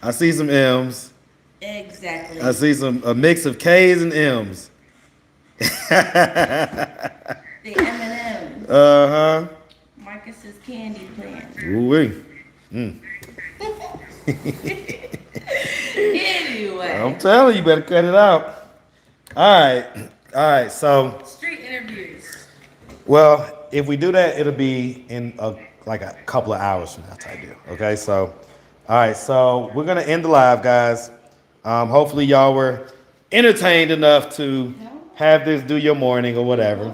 I see some M's. exactly. I see a mix of K's and M's. The M&M's. Uh-huh. Marcus's candy plan. Ooh-wee. Anyway. I'm telling you, better cut it out. All right. All right. So, Street interviews. well, if we do that, it'll be in like a couple of hours from now type deal. Okay. So, all right. So we're going to end the live, guys. Hopefully y'all were entertained enough to have this do your morning or whatever.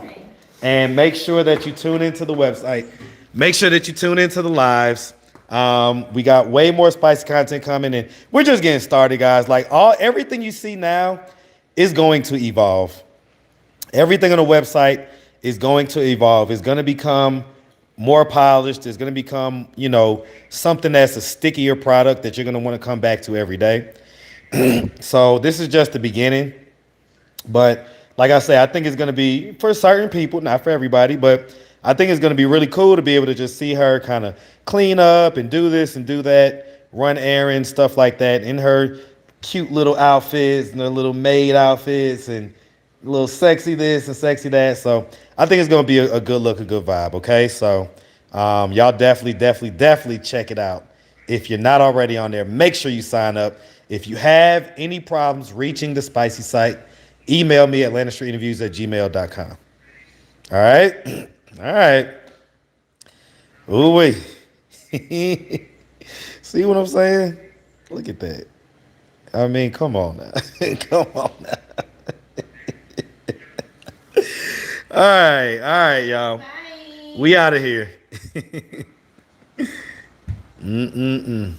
And make sure that you tune into the website. Make sure that you tune into the lives. We got way more spicy content coming, and we're just getting started, guys. Like everything you see now is going to evolve. Everything on the website is going to evolve. It's going to become more polished. It's going to become, something that's a stickier product that you're going to want to come back to every day. So this is just the beginning. But like I say, I think it's going to be for certain people, not for everybody, but I think it's going to be really cool to be able to just see her kind of clean up and do this and do that, run errands, stuff like that, in her cute little outfits and her little maid outfits and a little sexy this and sexy that. So I think it's going to be a good look, a good vibe. Okay, so y'all definitely check it out. If you're not already on there, make sure you sign up. If you have any problems reaching the spicy site, email me at lannisterinterviews@gmail.com. All right. All right. Ooh, wait. See what I'm saying? Look at that. I mean, come on now. Come on now. All right, y'all. Bye. We out of here. Mm-mm-mm.